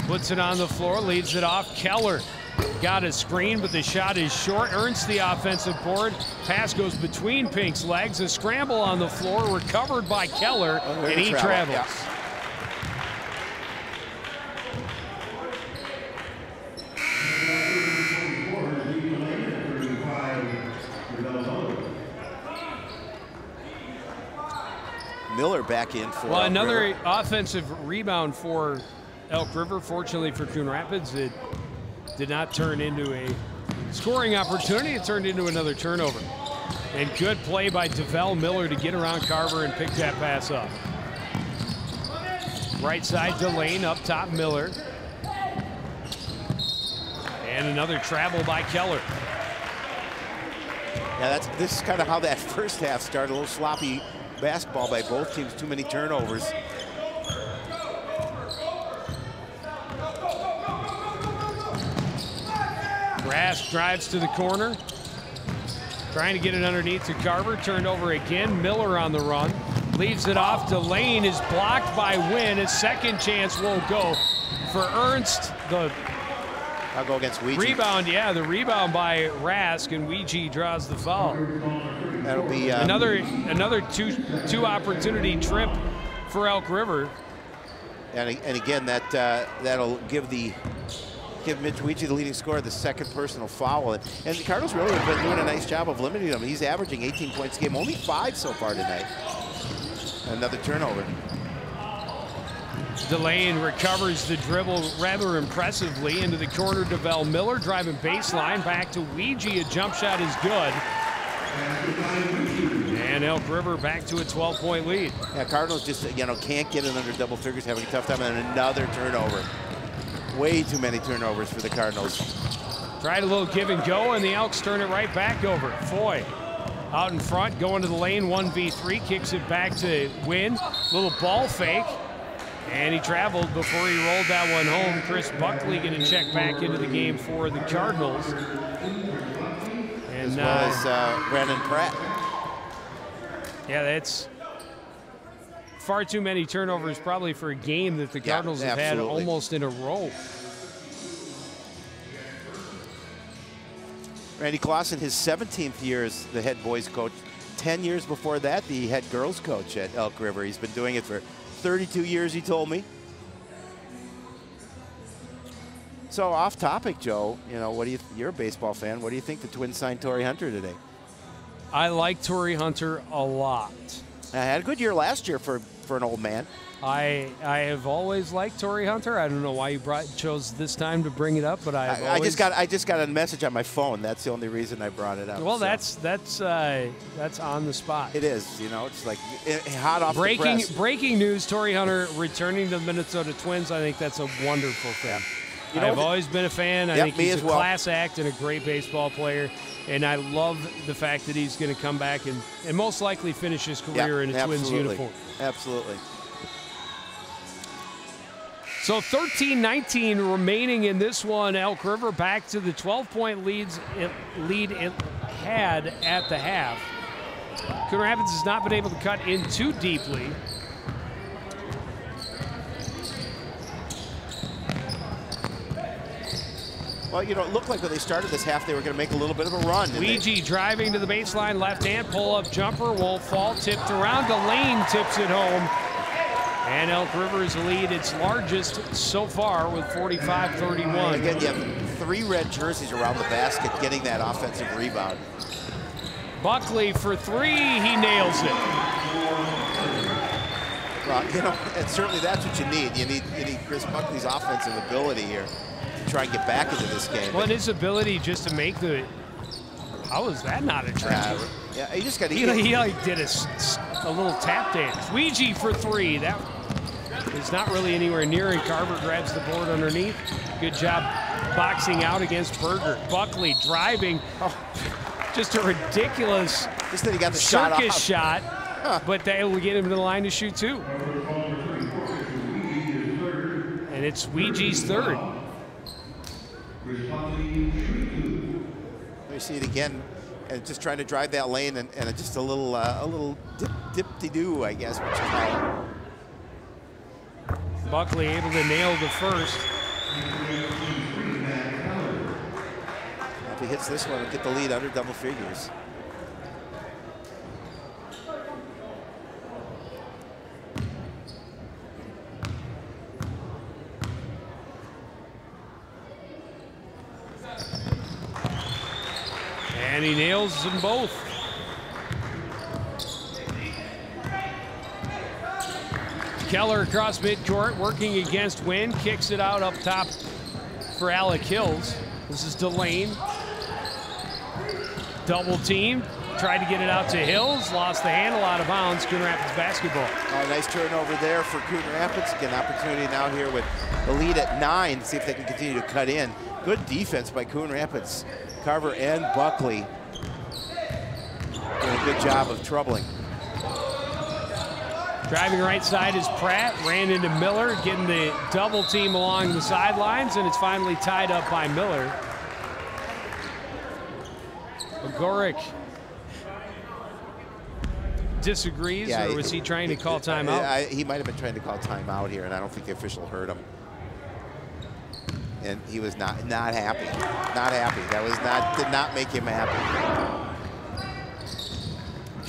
puts it on the floor, leads it off. Keller got a screen, but the shot is short, earns the offensive board. Pass goes between Pink's legs, a scramble on the floor, recovered by Keller, and he travels. Yeah. Miller back in for another offensive rebound for Elk River. Fortunately for Coon Rapids, it did not turn into a scoring opportunity. It turned into another turnover. And good play by DeVell Miller to get around Carver and pick that pass up. Right side, Delane, up top, Miller. And another travel by Keller. Yeah, this is kind of how that first half started. A little sloppy basketball by both teams, too many turnovers. Rask drives to the corner, trying to get it underneath to Carver, turned over again. Miller on the run, leaves it off. Delane is blocked by Wynn. His second chance won't go for Ernst. I'll go against Ouija. Rebound, yeah, the rebound by Rask, and Ouija draws the foul. That'll be another two opportunity trip for Elk River. And again, that'll give Mitch Ouija, the leading scorer, the second personal foul. And the Cardinals really have been doing a nice job of limiting him. He's averaging 18 points a game, only 5 so far tonight. Another turnover. Delane recovers the dribble rather impressively into the corner to Vel Miller, driving baseline back to Ouija. A jump shot is good. And Elk River back to a 12-point lead. Yeah, Cardinals just, can't get it under double figures, having a tough time, and another turnover. Way too many turnovers for the Cardinals. Tried a little give and go, and the Elks turn it right back over. Foy out in front, going to the lane, 1v3, kicks it back to Wynn. Little ball fake, and he traveled before he rolled that one home. Chris Buckley going to check back into the game for the Cardinals. And, as well as Brandon Pratt. Yeah, that's far too many turnovers probably for a game that the Cardinals have had almost in a row. Randy Clausen, his 17th year as the head boys coach. 10 years before that, the head girls coach at Elk River. He's been doing it for 32 years, he told me. So off topic, Joe, what do you're a baseball fan. What do you think the Twins signed Torrey Hunter today? I like Torrey Hunter a lot. I had a good year last year for an old man. I have always liked Torrey Hunter. I don't know why you chose this time to bring it up, but I just got a message on my phone. That's the only reason I brought it up. Well, so. that's on the spot. It is. It's like hot off the press. Breaking news: Torrey Hunter returning to the Minnesota Twins. I think that's a wonderful thing. I've always been a fan. I think he's a class act and a great baseball player. And I love the fact that he's going to come back and most likely finish his career in a Twins uniform. Absolutely. So 13-19 remaining in this one. Elk River back to the 12-point lead it had at the half. Coon Rapids has not been able to cut in too deeply. Well, it looked like when they started this half, they were going to make a little bit of a run. Ouija driving to the baseline, left hand, pull-up jumper, won't fall, tipped around. Delane tips it home. And Elk River is the lead, its largest so far with 45-31. Again, you have 3 red jerseys around the basket getting that offensive rebound. Buckley for 3, he nails it. Well, and certainly that's what you need. You need Chris Buckley's offensive ability here to try and get back into this game. Well, and his ability just to make the. How is that not attractive? Yeah, he just got. He like did a little tap dance. Ouija for 3. That is not really anywhere near, and Carver grabs the board underneath. Good job boxing out against Berger. Buckley driving. Just a ridiculous just that he got the circus shot, but they will get him to the line to shoot 2. And it's Ouija's 3rd. Let me see it again, and just trying to drive that lane, and just a little dip-de-doo, I guess, what you call it. Buckley able to nail the first. If he hits this one, he'll get the lead under double figures. And he nails them both. Keller across midcourt, working against Wynn, kicks it out up top for Alec Hills. This is Delane. Double team, tried to get it out to Hills, lost the handle, out of bounds. Coon Rapids basketball. Oh, nice turnover there for Coon Rapids. Again, opportunity now here with the lead at 9 to see if they can continue to cut in. Good defense by Coon Rapids. Carver and Buckley doing a good job of troubling. Driving right side is Pratt, ran into Miller, getting the double team along the sidelines, and it's finally tied up by Miller. Ogoric disagrees, or was he trying to call timeout? He might have been trying to call timeout here, and I don't think the official heard him. And he was not happy. Not happy. That did not make him happy.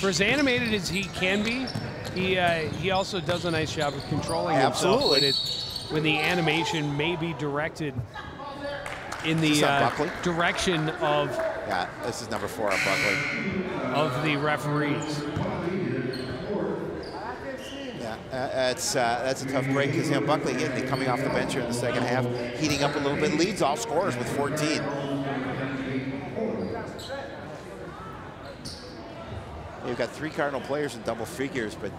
For as animated as he can be, he also does a nice job of controlling himself when the animation may be directed in the direction of. Yeah, this is number 4 on Buckley. Of the referees. Yeah, That's a tough break because Buckley getting coming off the bench here in the second half, heating up a little bit, leads all scorers with 14. You've got 3 Cardinal players in double figures, but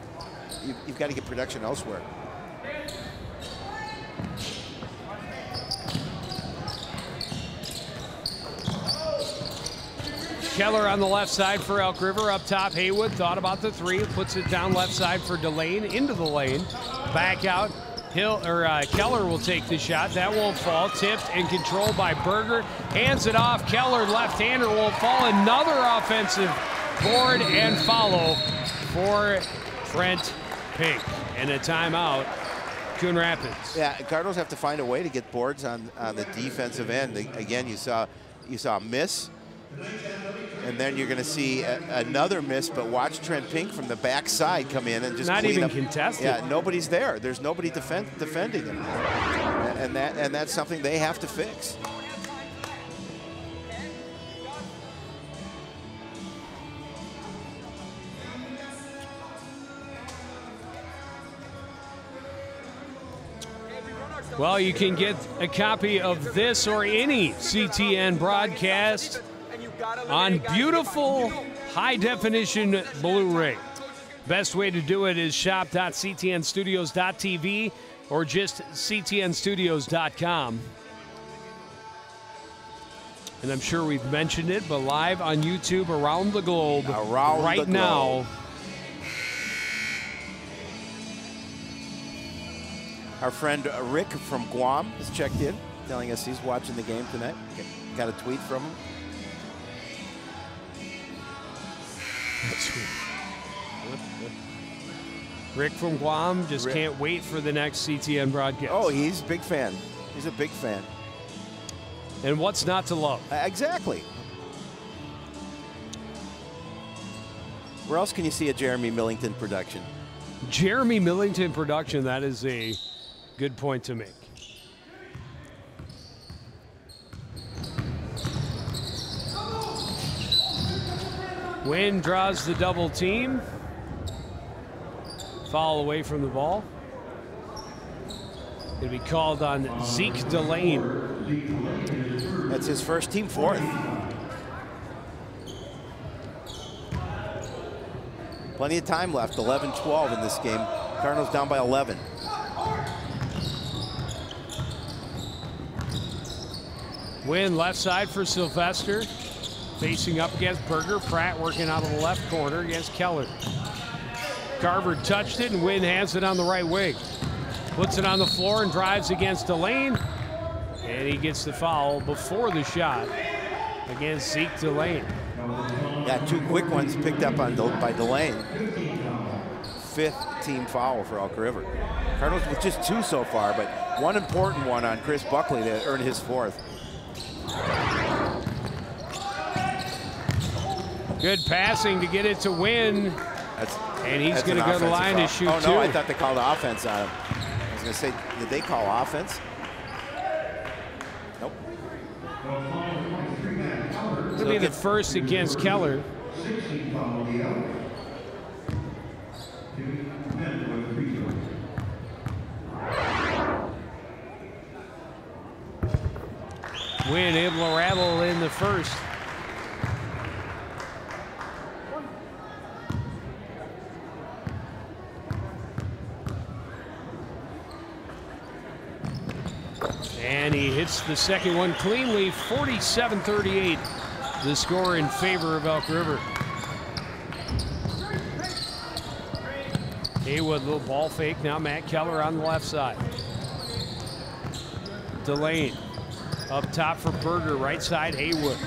you've got to get production elsewhere. Keller on the left side for Elk River. Up top, Haywood thought about the 3, puts it down left side for Delane, into the lane. Back out, Keller will take the shot. That won't fall. Tipped and controlled by Berger. Hands it off. Keller, left-hander, won't fall. Another offensive board and follow for Trent Pink. And a timeout, Coon Rapids. Yeah, Cardinals have to find a way to get boards on the defensive end. Again, you saw a miss. And then you're going to see another miss, but watch Trent Pink from the backside come in and just not clean even up. Contested. Yeah, nobody's there. There's nobody defending him, and that's something they have to fix. Well, you can get a copy of this or any CTN broadcast on beautiful high-definition Blu-ray. Best way to do it is shop.ctnstudios.tv or just ctnstudios.com. And I'm sure we've mentioned it, but live on YouTube around the globe right now. Our friend Rick from Guam has checked in, telling us he's watching the game tonight. Got a tweet from him. Rick from Guam just can't wait for the next CTN broadcast. Oh, he's a big fan. He's a big fan. And what's not to love? Exactly. Where else can you see a Jeremy Millington production? Jeremy Millington production, that is a good point to make. Wynn draws the double team. Foul away from the ball. It'll be called on Zeke Delane. That's his first team fourth. Plenty of time left, 11-12 in this game. Cardinals down by 11. Wynn left side for Sylvester. Facing up against Berger. Pratt working out of the left corner against Keller. Carver touched it, and Wynn has it on the right wing. Puts it on the floor and drives against Delane. And he gets the foul before the shot against Zeke Delane. Yeah, 2 quick ones picked up on by Delane. 5th team foul for Elk River. Cardinals with just 2 so far, but one important one on Chris Buckley to earn his 4th. Good passing to get it to Wynn. And he's going to go to the line to shoot 2. Oh, no, I thought they called offense on him. I was going to say, did they call offense? Nope. It'll be the first against Keller. Wynn able to rattle in the first. And he hits the second one cleanly, 47-38, the score in favor of Elk River. Haywood, little ball fake. Now Matt Keller on the left side. Delane up top for Berger, right side Haywood.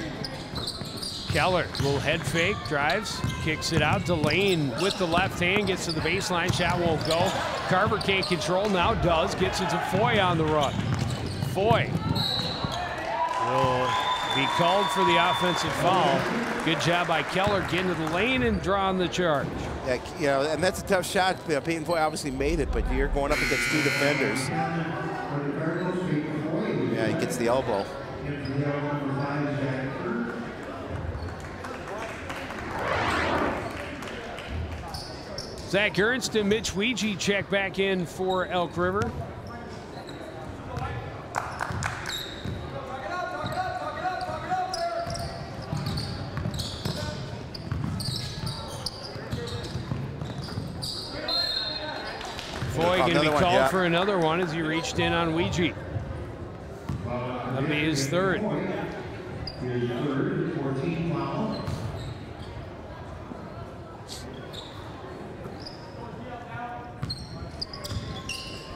Keller, little head fake, drives, kicks it out. Delane with the left hand, gets to the baseline, shot won't go. Carver can't control, now does, gets it to Foy on the run. Foy will be called for the offensive foul. Good job by Keller getting to the lane and drawing the charge. Yeah, you know, and that's a tough shot. Peyton Foy obviously made it, but you're going up against 2 defenders. Yeah, he gets the elbow. Zach Ernst and Mitch Weege check back in for Elk River. Foy going to be called for another one as he reached in on Weege. That'll be his third.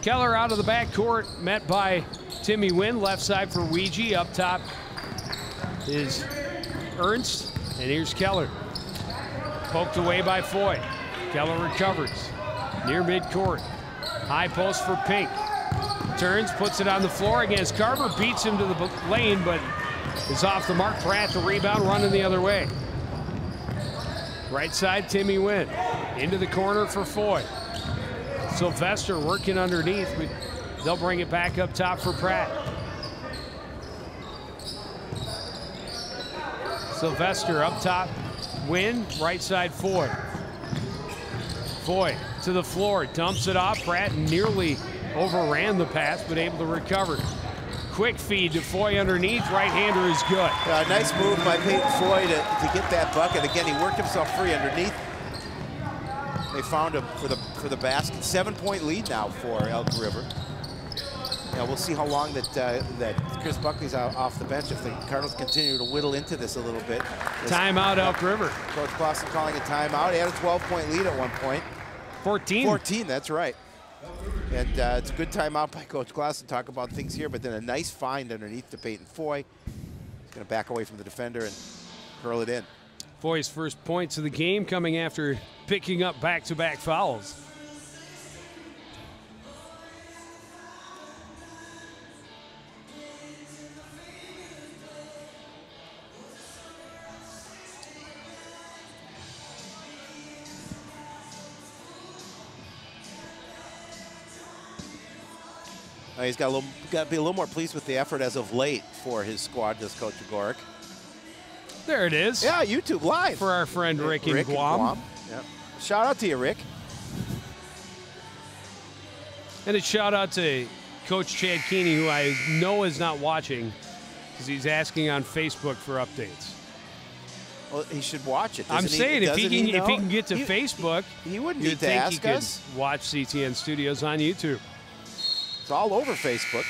Keller out of the backcourt, met by Timmy Wynn, left side for Weege. Up top is Ernst, and here's Keller. Poked away by Foy. Keller recovers near midcourt. High post for Pink. Turns, puts it on the floor against Carver, beats him to the lane, but is off the mark. Pratt, the rebound, running the other way. Right side, Timmy Wynn. Into the corner for Foy. Sylvester working underneath, but they'll bring it back up top for Pratt. Sylvester up top, Wynn, right side Foy. Foy to the floor, dumps it off. Pratt nearly overran the pass, but able to recover. Quick feed to Foy underneath, right-hander is good. Nice move by Peyton Foy to get that bucket. Again, he worked himself free underneath. They found him for the basket. 7-point lead now for Elk River. Now we'll see how long that Chris Buckley's out off the bench if the Cardinals continue to whittle into this a little bit. Timeout, Elk River. Coach Clausen calling a timeout. He had a 12-point lead at one point. 14. 14, that's right. And it's a good timeout by Coach Clausen. Talk about things here, but then a nice find underneath to Peyton Foy. He's going to back away from the defender and curl it in. Foy's first points of the game coming after picking up back-to-back fouls. He's got to be a little more pleased with the effort as of late for his squad, does Coach Agoric. There it is. Yeah, YouTube Live. For our friend Rick in Guam. Yep. Shout out to you, Rick. And a shout out to Coach Chad Keeney, who I know is not watching because he's asking on Facebook for updates. Well, he should watch it. I'm saying if he can get to Facebook, he wouldn't need to ask us. Could watch CTN Studios on YouTube. It's all over Facebook.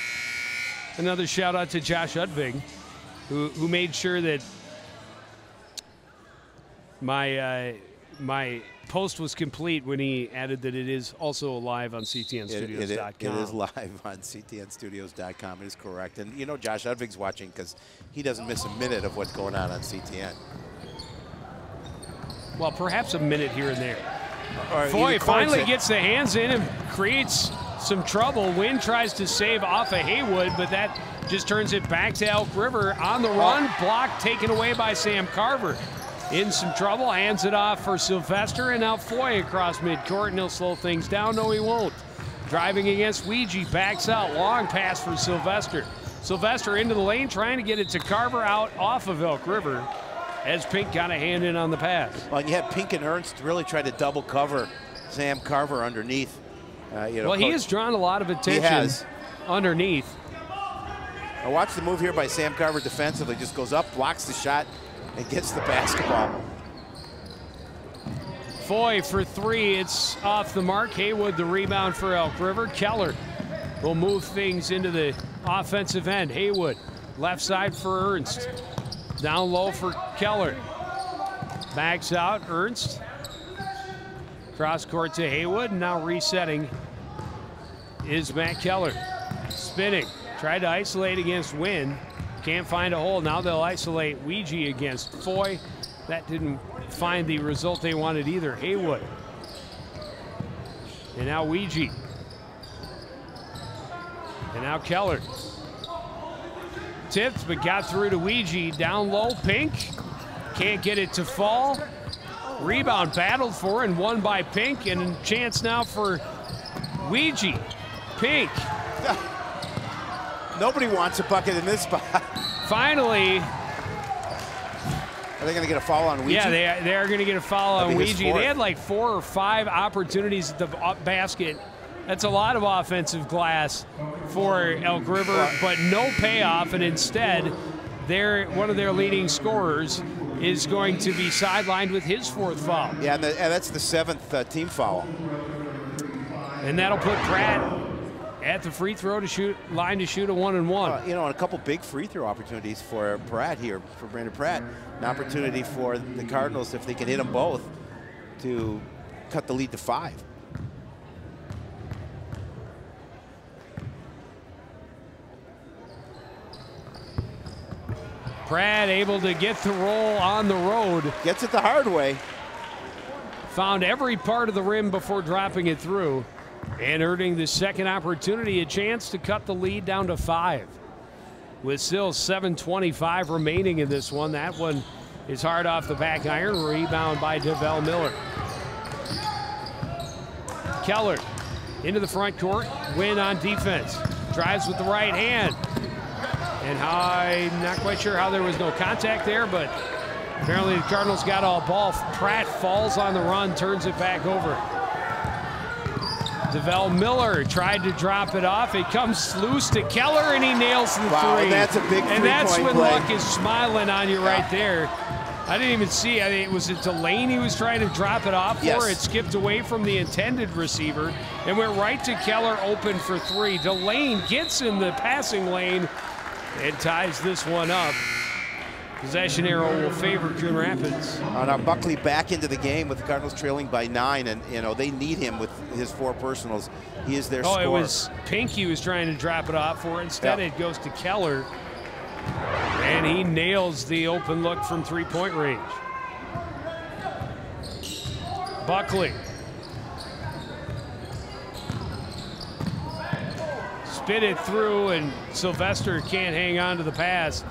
Another shout out to Josh Udvig, who made sure that my post was complete when he added that it is also live on CTNstudios.com. It is live on CTNstudios.com. It is correct. And you know Josh Udvig's watching because he doesn't miss a minute of what's going on CTN. Well, perhaps a minute here and there. Foy finally gets the hands in and creates some trouble. Wynn tries to save off of Haywood, but that just turns it back to Elk River. On the run, block taken away by Sam Carver. In some trouble, hands it off for Sylvester, and now Foy across midcourt, and he'll slow things down. No, he won't. Driving against Weege, backs out, long pass for Sylvester. Sylvester into the lane, trying to get it to Carver, out off of Elk River, as Pink got a hand in on the pass. Well, and you had Pink and Ernst really try to double cover Sam Carver underneath. Well, he has drawn a lot of attention underneath. Now watch the move here by Sam Carver defensively. Just goes up, blocks the shot, and gets the basketball. Foy for three. It's off the mark. Haywood the rebound for Elk River. Keller will move things into the offensive end. Haywood left side for Ernst. Down low for Keller. Backs out, Ernst. Cross court to Haywood, and now resetting is Matt Keller. Spinning, tried to isolate against Wynn. Can't find a hole. Now they'll isolate Weege against Foy. That didn't find the result they wanted either. Haywood. And now Weege. And now Keller. Tipped, but got through to Weege. Down low, Pink. Can't get it to fall. Rebound battled for and won by Pink, and a chance now for Weege. Pink. Nobody wants a bucket in this spot. Finally, Are they going to get a foul on Ouija? Yeah, they are going to get a foul on Ouija. They had like 4 or 5 opportunities at the basket. That's a lot of offensive glass for Elk River, but no payoff, and instead, one of their leading scorers is going to be sidelined with his 4th foul. Yeah, and that's the 7th team foul. And that'll put Pratt at the free throw line to shoot a 1-and-1. You know, and a couple big free throw opportunities for Pratt here, for Brandon Pratt. An opportunity for the Cardinals, if they can hit them both, to cut the lead to 5. Pratt able to get the roll on the road. Gets it the hard way. Found every part of the rim before dropping it through, and earning the 2nd opportunity, a chance to cut the lead down to 5. With still 7:25 remaining in this one. That one is hard off the back iron. Rebound by DeVell Miller. Keller into the front court. Win on defense. Drives with the right hand. And I'm not quite sure how there was no contact there, but apparently the Cardinals got all ball. Pratt falls on the run, turns it back over. DeVell Miller tried to drop it off. It comes loose to Keller, and he nails the 3. And that's a big And that's when play. luck is smiling on you right there. I didn't even see. I think it was Delane he was trying to drop it off for. It skipped away from the intended receiver and went right to Keller, open for 3. Delane gets in the passing lane and ties this one up. Possession arrow will favor Coon Rapids. Now Buckley back into the game with the Cardinals trailing by 9, and you know they need him with his 4 personals. He is their scorer. It was Pink he was trying to drop it off for. Instead, it goes to Keller, and he nails the open look from 3-point range. Buckley. Spit it through, and Sylvester can't hang on to the pass.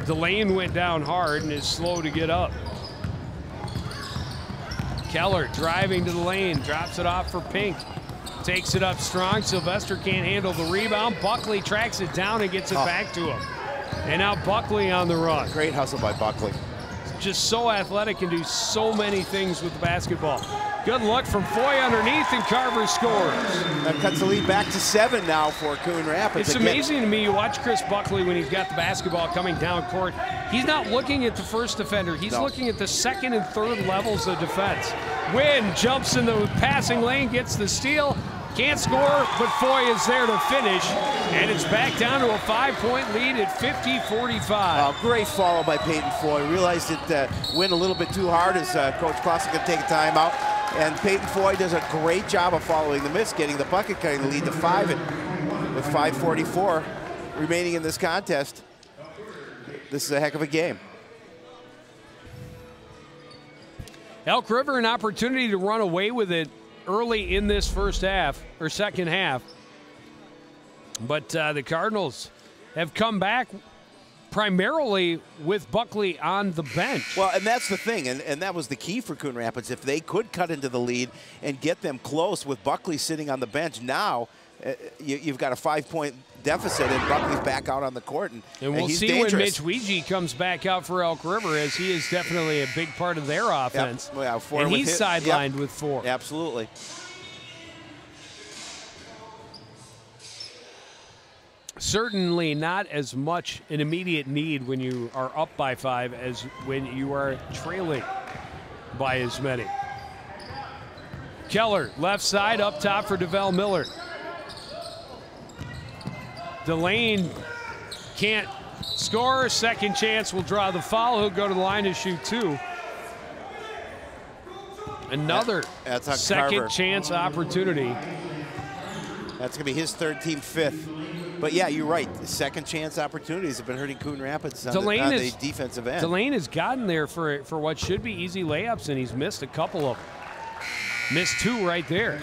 Delane went down hard and is slow to get up. Keller driving to the lane, drops it off for Pink. Takes it up strong. Sylvester can't handle the rebound. Buckley tracks it down and gets it back to him. And now Buckley on the run. Great hustle by Buckley. Just so athletic and do so many things with the basketball. Good look from Foy underneath, and Carver scores. That cuts the lead back to 7 now for Coon Rapids. It's amazing to me. You watch Chris Buckley when he's got the basketball coming down court. He's not looking at the first defender. He's looking at the 2nd and 3rd levels of defense. Wynn jumps in the passing lane, gets the steal. Can't score, but Foy is there to finish. And it's back down to a 5-point lead at 50-45. Great follow by Peyton Foy. Realized it went a little bit too hard as Coach Clausen could take a timeout. And Peyton Foy does a great job of following the miss, getting the bucket, cutting the lead to 5. And with 5:44 remaining in this contest, this is a heck of a game. Elk River an opportunity to run away with it early in this first half, or second half. But the Cardinals have come back primarily with Buckley on the bench. Well, and that's the thing, and that was the key for Coon Rapids. If they could cut into the lead and get them close with Buckley sitting on the bench, now you've got a 5-point deficit, and Buckley's back out on the court. And we'll he's see dangerous. when Mitch Weege comes back out for Elk River, as he is definitely a big part of their offense. Yep. Well, and he's sidelined with 4. Absolutely. Certainly not as much an immediate need when you are up by 5 as when you are trailing by as many. Keller, left side, up top for DeVell Miller. Delane can't score. 2nd chance will draw the foul. He'll go to the line to shoot 2. Another that's on 2nd Carver. chance opportunity. That's going to be his 3rd team 5th. But yeah, you're right. The 2nd chance opportunities have been hurting Coon Rapids on the defensive end. Delane has gotten there for what should be easy layups, and he's missed a couple of them. Missed 2 right there.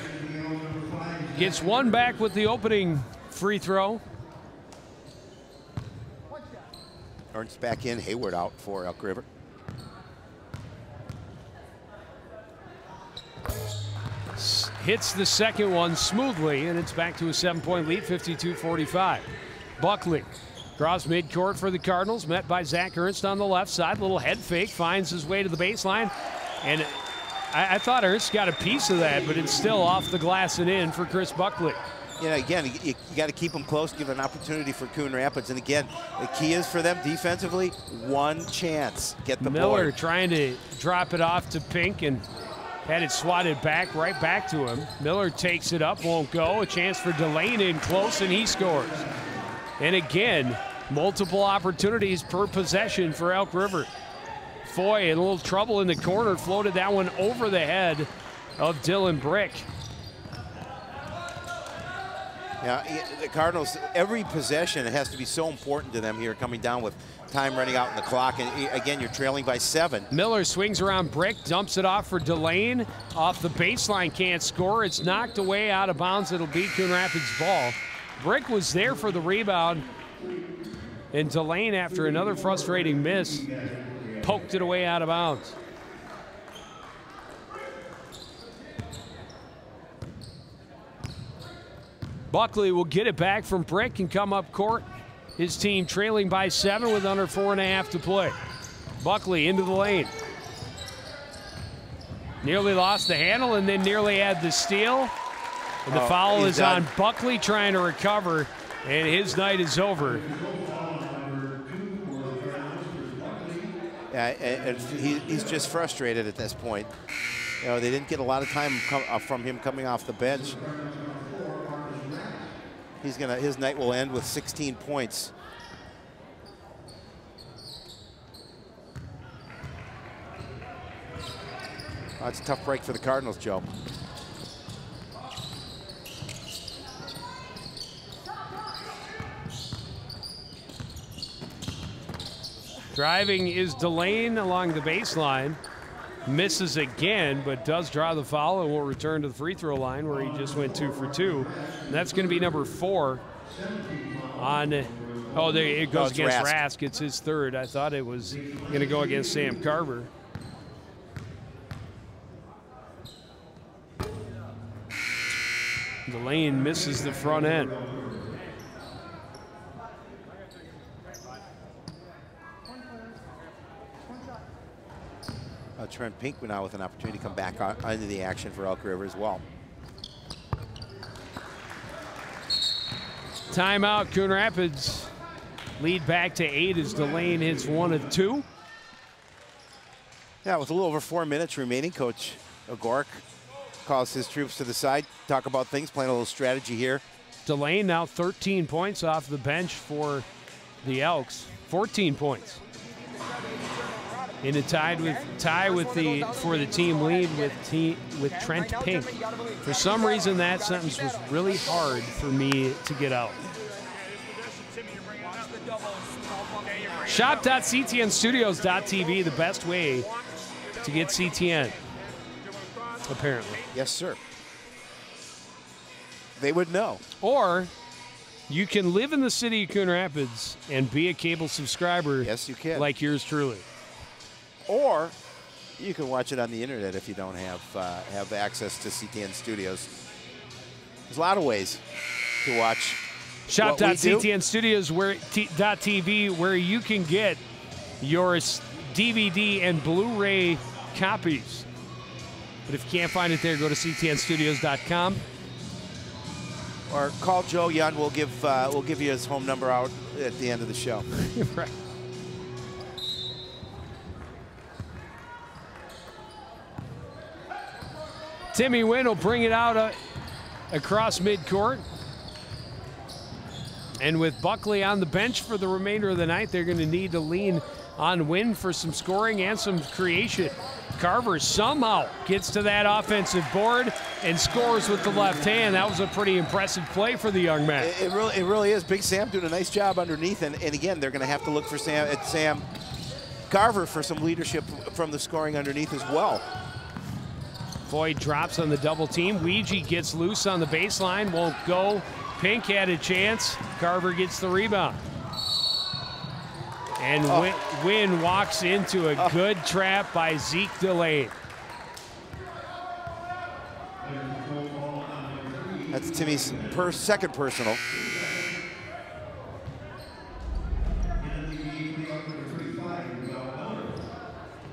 Gets 1 back with the opening free throw. Ernst back in, Hayward out for Elk River. Hits the 2nd one smoothly, and it's back to a 7-point lead, 52-45. Buckley Cross midcourt for the Cardinals, met by Zach Ernst on the left side. Little head fake, finds his way to the baseline. And I thought Ernst got a piece of that, but it's still off the glass and in for Chris Buckley. You know, again, you got to keep them close, give an opportunity for Coon Rapids. And again, the key is for them defensively, one chance. Get the Miller board. trying to drop it off to Pink and had it swatted back, right back to him. Miller takes it up, won't go. A chance for Delane in close, and he scores. And again, multiple opportunities per possession for Elk River. Foy in a little trouble in the corner, floated that one over the head of Dylan Brick. Yeah, the Cardinals, every possession has to be so important to them here, coming down with time running out in the clock. And again, you're trailing by 7. Miller swings around Brick, dumps it off for Delane. Off the baseline, can't score. It's knocked away out of bounds. It'll be Coon Rapids' ball. Brick was there for the rebound. And Delane, after another frustrating miss, poked it away out of bounds. Buckley will get it back from Brick and come up court. His team trailing by 7 with under 4.5 to play. Buckley into the lane. Nearly lost the handle and then nearly had the steal. And the foul is on Buckley trying to recover, and his night is over. Yeah, and he's just frustrated at this point. You know, they didn't get a lot of time from him coming off the bench. His night will end with 16 points. Oh, that's a tough break for the Cardinals, Joe. Driving is Delane along the baseline. Misses again, but does draw the foul and will return to the free throw line where he just went 2 for 2. And that's going to be number 4 on, oh, there it goes against Rask. It's his 3rd. I thought it was going to go against Sam Carver. Delane misses the front end. Trent Pink now with an opportunity to come back into the action for Elk River as well. Timeout, Coon Rapids lead back to 8 as Delane hits 1 of 2. Yeah, with a little over 4 minutes remaining, Coach O'Gork calls his troops to the side, talk about things, playing a little strategy here. Delane now 13 points off the bench for the Elks, 14 points. In a tie with the team lead with Trent Pink. For some reason, that sentence was really hard for me to get out. Shop.ctnstudios.tv, the best way to get CTN, apparently. Yes, sir. They would know. Or you can live in the city of Coon Rapids and be a cable subscriber. Yes, you can. Like yours truly. Or you can watch it on the internet if you don't have access to CTN Studios. There's a lot of ways to watch. Shop.ctnstudios.tv where you can get your DVD and Blu-ray copies. But if you can't find it there, go to ctnstudios.com. Or call Joe Young. We'll give you his home number out at the end of the show. Right. Timmy Wynn will bring it out across midcourt. And with Buckley on the bench for the remainder of the night, they're going to need to lean on Wynn for some scoring and some creation. Carver somehow gets to that offensive board and scores with the left hand. That was a pretty impressive play for the young man. It really is. Big Sam doing a nice job underneath. And again, they're going to have to look for Sam Carver for some leadership from the scoring underneath as well. Boyd drops on the double team. Ouija gets loose on the baseline, won't go. Pink had a chance. Carver gets the rebound. And Wynn walks into a good trap by Zeke Delane. That's Timmy's second personal.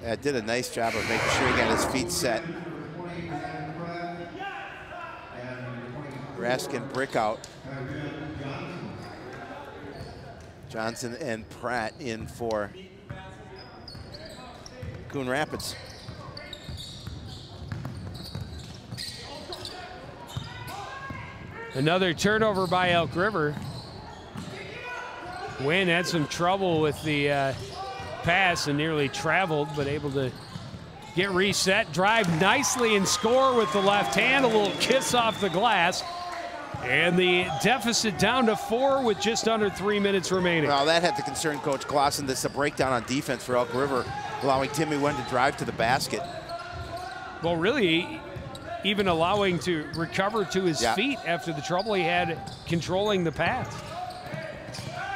Yeah, did a nice job of making sure he got his feet set. Raskin brick out. Johnson and Pratt in for Coon Rapids. Another turnover by Elk River. Wynn had some trouble with the pass and nearly traveled, but able to get reset, drive nicely and score with the left hand. A little kiss off the glass. And the deficit down to 4 with just under 3 minutes remaining. Well, that had to concern Coach Clausen. This is a breakdown on defense for Elk River, allowing Timmy Wynn to drive to the basket. Well, really, even allowing to recover to his feet after the trouble he had controlling the pass.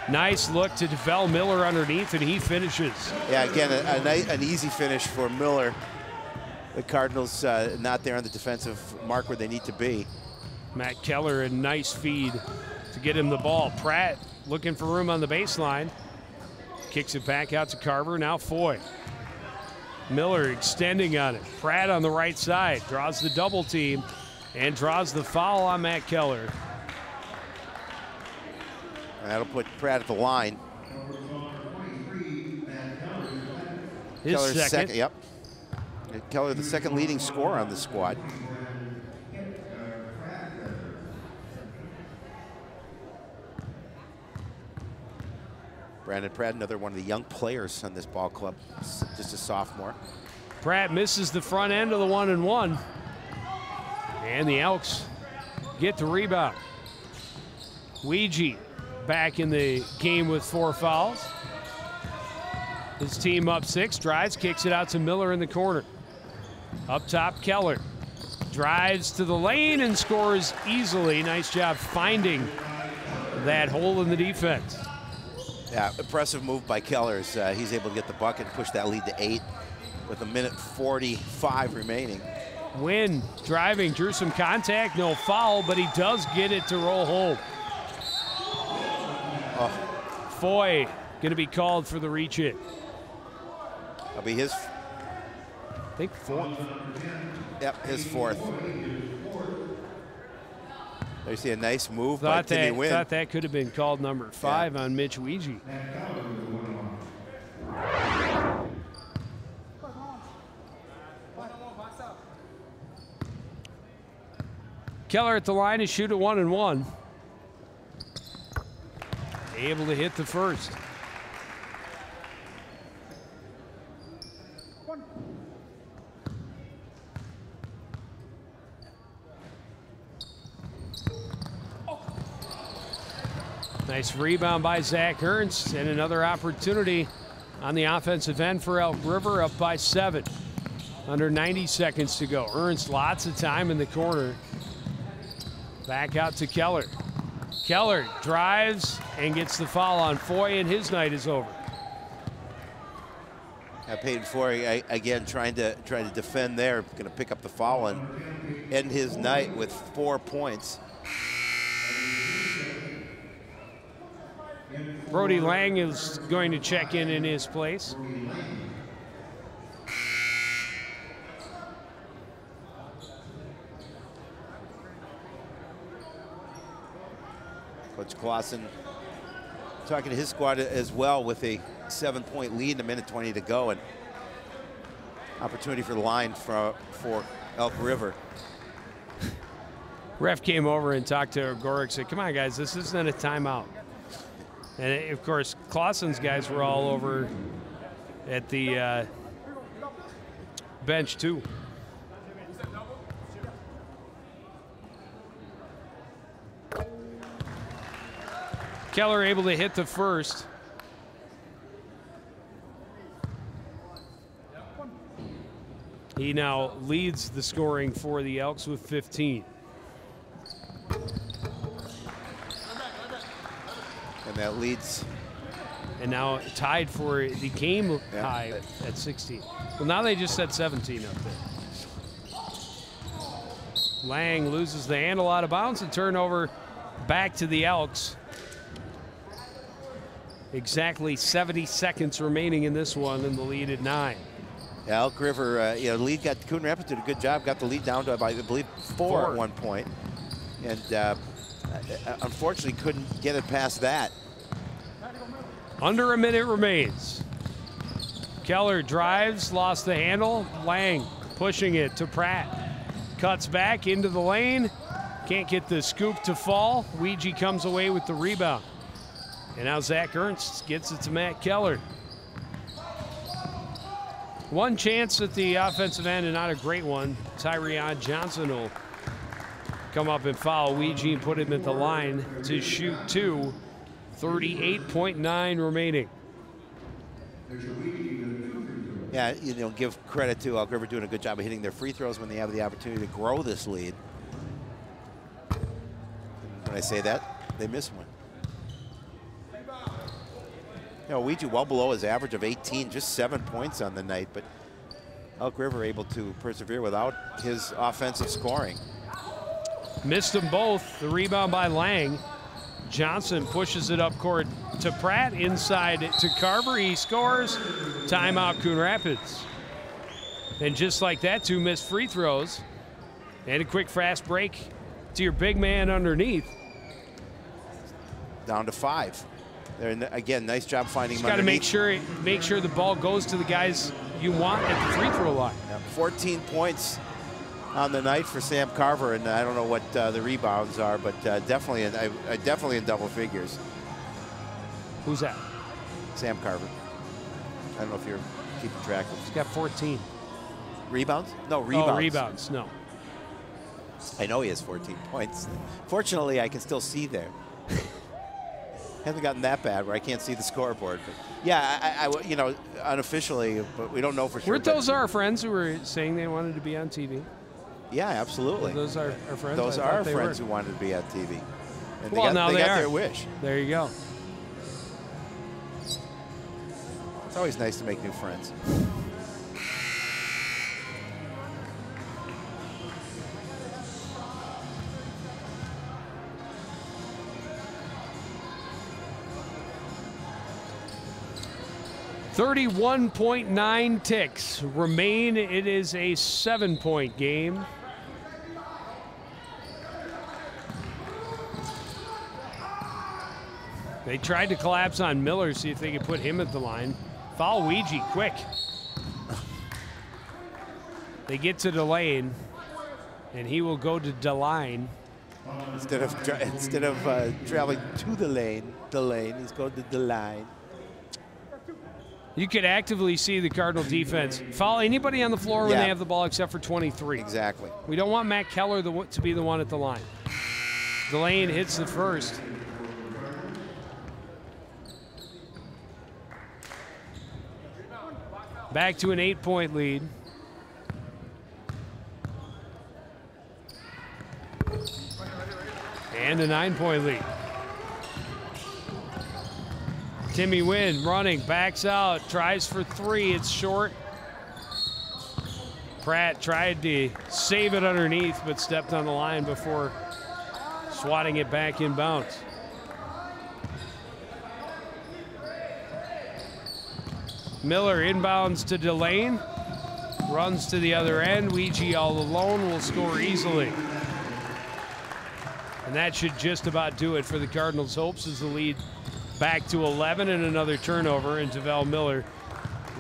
Nice look to DeVell Miller underneath, and he finishes. Yeah, again, an easy finish for Miller. The Cardinals not there on the defensive mark where they need to be. Matt Keller, a nice feed to get him the ball. Pratt looking for room on the baseline. Kicks it back out to Carver, now Foy. Miller extending on it. Pratt on the right side, draws the double team and draws the foul on Matt Keller. And that'll put Pratt at the line. His Keller's second. Yep. Keller, the second leading scorer on the squad. Brandon Pratt, another one of the young players on this ball club, just a sophomore. Pratt misses the front end of the 1-and-1. And the Elks get the rebound. Ouija back in the game with 4 fouls. His team up 6, drives, kicks it out to Miller in the corner. Up top, Keller drives to the lane and scores easily. Nice job finding that hole in the defense. Yeah, impressive move by Keller. He's able to get the bucket and push that lead to 8 with 1:45 remaining. Wynn driving, drew some contact, no foul, but he does get it to roll home. Foy going to be called for the reach in. That'll be his, I think, 4th. Yep, his 4th. There you see a nice move by Timmy Wynn. Thought that could have been called number 5 on Mitch Ouija. Keller at the line to shoot a 1-and-1. Able to hit the first. Nice rebound by Zach Ernst, and another opportunity on the offensive end for Elk River, up by 7. Under 90 seconds to go. Ernst, lots of time in the corner. Back out to Keller. Keller drives and gets the foul on Foy, and his night is over. Peyton Foy again trying to defend there, going to pick up the foul and end his night with 4 points. Brody Lang is going to check in his place. Coach Clausen talking to his squad as well with a 7-point lead and 1:20 to go, and opportunity for the line for Elk River. Ref came over and talked to Gorick, said, come on guys, this isn't a timeout. And of course, Clausen's guys were all over at the bench too. Keller able to hit the first. He now leads the scoring for the Elks with 15. And that leads. And now tied for the game high at 16. Well, now they just set 17 up there. Lang loses the handle out of bounds and turnover back to the Elks. Exactly 70 seconds remaining in this one, and the lead at 9. Elk River, lead got Coon Rapids did a good job. Got the lead down to, I believe, four at one point, and unfortunately couldn't get it past that. Under a minute remains. Keller drives, lost the handle. Lang pushing it to Pratt. Cuts back into the lane. Can't get the scoop to fall. Ouija comes away with the rebound. And now Zach Ernst gets it to Matt Keller. One chance at the offensive end, and not a great one. Tyrion Johnson will come up and foul Ouija and put him at the line to shoot two. 38.9 remaining. Yeah, give credit to Elk River doing a good job of hitting their free throws when they have the opportunity to grow this lead. When I say that, they miss one. Ouija well below his average of 18, just 7 points on the night, but Elk River able to persevere without his offensive scoring. Missed them both. The rebound by Lang. Johnson pushes it up court to Pratt, inside to Carver. He scores. Timeout, Coon Rapids. And just like that, 2 missed free throws. And a quick fast break to your big man underneath. Down to 5. Again, nice job finding him. Got to make sure the ball goes to the guys you want at the free throw line. Yeah, 14 points on the night for Sam Carver, and I don't know what the rebounds are, but definitely in double figures. Who's that? Sam Carver. I don't know if you're keeping track of. He's got 14. Rebounds? No, rebounds. Oh, rebounds, no. I know he has 14 points. Fortunately, I can still see there. Hasn't gotten that bad where I can't see the scoreboard. But yeah, I unofficially, but we don't know for sure. Weren't those our friends who were saying they wanted to be on TV? Yeah, absolutely. Those are our friends? Those are our friends who wanted to be on TV. And well, now they got are. their wish. There you go. It's always nice to make new friends. .9 ticks remain. It is a 7-point game. They tried to collapse on Miller, see if they could put him at the line. Foul Ouija, quick. They get to the lane, and he will go to the line. Instead of traveling to the lane, he's going to the line. You could actively see the Cardinal defense foul anybody on the floor when they have the ball except for 23. Exactly. We don't want Matt Keller to be the one at the line. Delane hits the first. Back to an 8-point lead. And a 9-point lead. Timmy Wynn running, backs out, tries for 3. It's short. Pratt tried to save it underneath, but stepped on the line before swatting it back inbounds. Miller inbounds to Delane. Runs to the other end. Ouija all alone will score easily. And that should just about do it for the Cardinals' hopes as the lead back to 11 and another turnover, and Javale Miller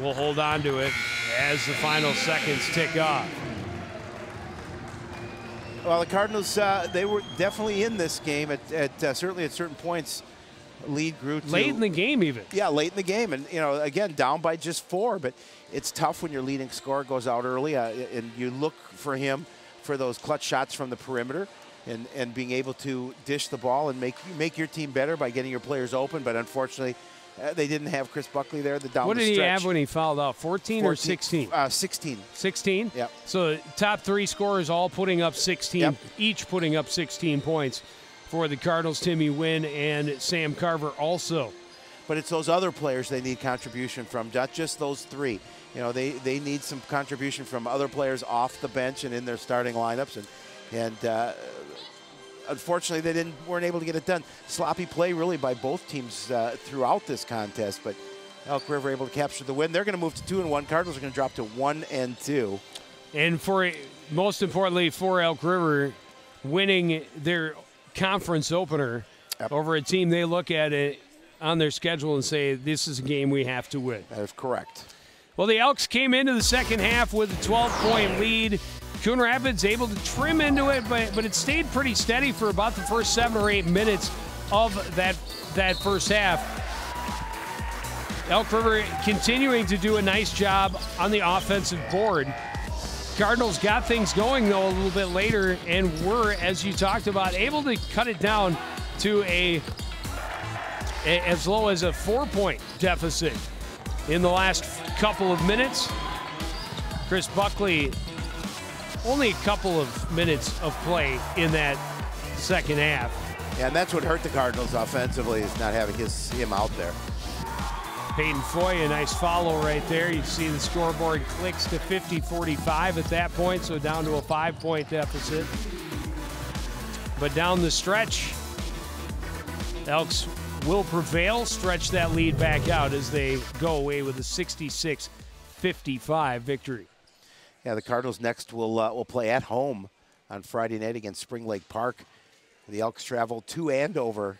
will hold on to it as the final seconds tick off. Well, the Cardinals, they were definitely in this game certainly at certain points. Lead grew to late in the game even. Yeah, late in the game, and again down by just 4, but it's tough when your leading scorer goes out early, and you look for him for those clutch shots from the perimeter. And being able to dish the ball and make your team better by getting your players open, but unfortunately, they didn't have Chris Buckley there. What did he have when he fouled out? 14 or 16? 16. 16? Yep. So top 3 scorers all putting up 16, each putting up 16 points for the Cardinals. Timmy Wynn and Sam Carver also. But it's those other players they need contribution from, not just those 3. They need some contribution from other players off the bench and in their starting lineups, and unfortunately, they weren't able to get it done. Sloppy play, really, by both teams throughout this contest. But Elk River able to capture the win. They're going to move to 2-1. Cardinals are going to drop to 1-2. And most importantly for Elk River, winning their conference opener over a team they look at it on their schedule and say, this is a game we have to win. That is correct. Well, the Elks came into the second half with a 12-point lead. Coon Rapids able to trim into it, but it stayed pretty steady for about the first 7 or 8 minutes of that first half. Elk River continuing to do a nice job on the offensive board. Cardinals got things going, though, a little bit later and were, as you talked about, able to cut it down to as low as a 4-point deficit in the last couple of minutes. Chris Buckley, only a couple of minutes of play in that second half. Yeah, and that's what hurt the Cardinals offensively, is not having him out there. Peyton Foy, a nice follow right there. You see the scoreboard clicks to 50-45 at that point, so down to a 5-point deficit. But down the stretch, Elks will prevail, stretch that lead back out as they go away with a 66-55 victory. Yeah, the Cardinals next will play at home on Friday night against Spring Lake Park. The Elks travel to Andover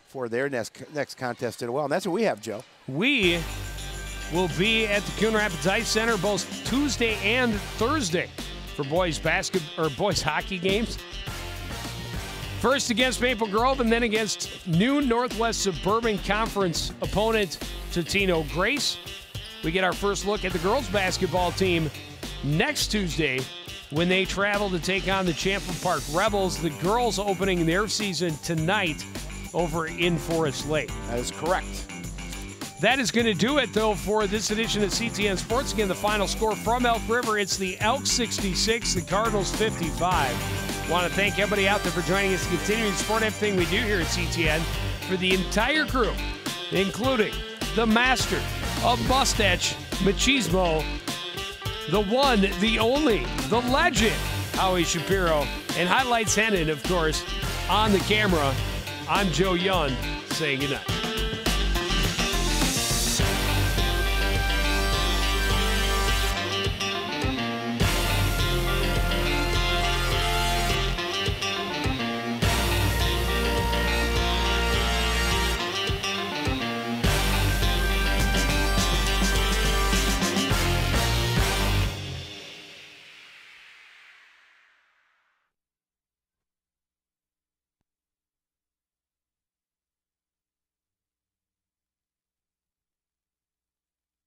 for their next contest as well. And that's what we have, Joe. We will be at the Coon Rapids Ice Center both Tuesday and Thursday for boys hockey games. First against Maple Grove and then against new Northwest Suburban Conference opponent Totino Grace. We get our first look at the girls basketball team next Tuesday when they travel to take on the Champlin Park Rebels. The girls opening their season tonight over in Forest Lake. That is correct. That is going to do it, though, for this edition of CTN Sports. Again, the final score from Elk River, it's the Elks 66, the Cardinals 55. Want to thank everybody out there for joining us and continuing to support everything we do here at CTN. For the entire crew, including the master of mustache machismo, the one, the only, the legend, Howie Shapiro, and Highlights Hennon, of course, on the camera. I'm Joe Young, saying goodnight.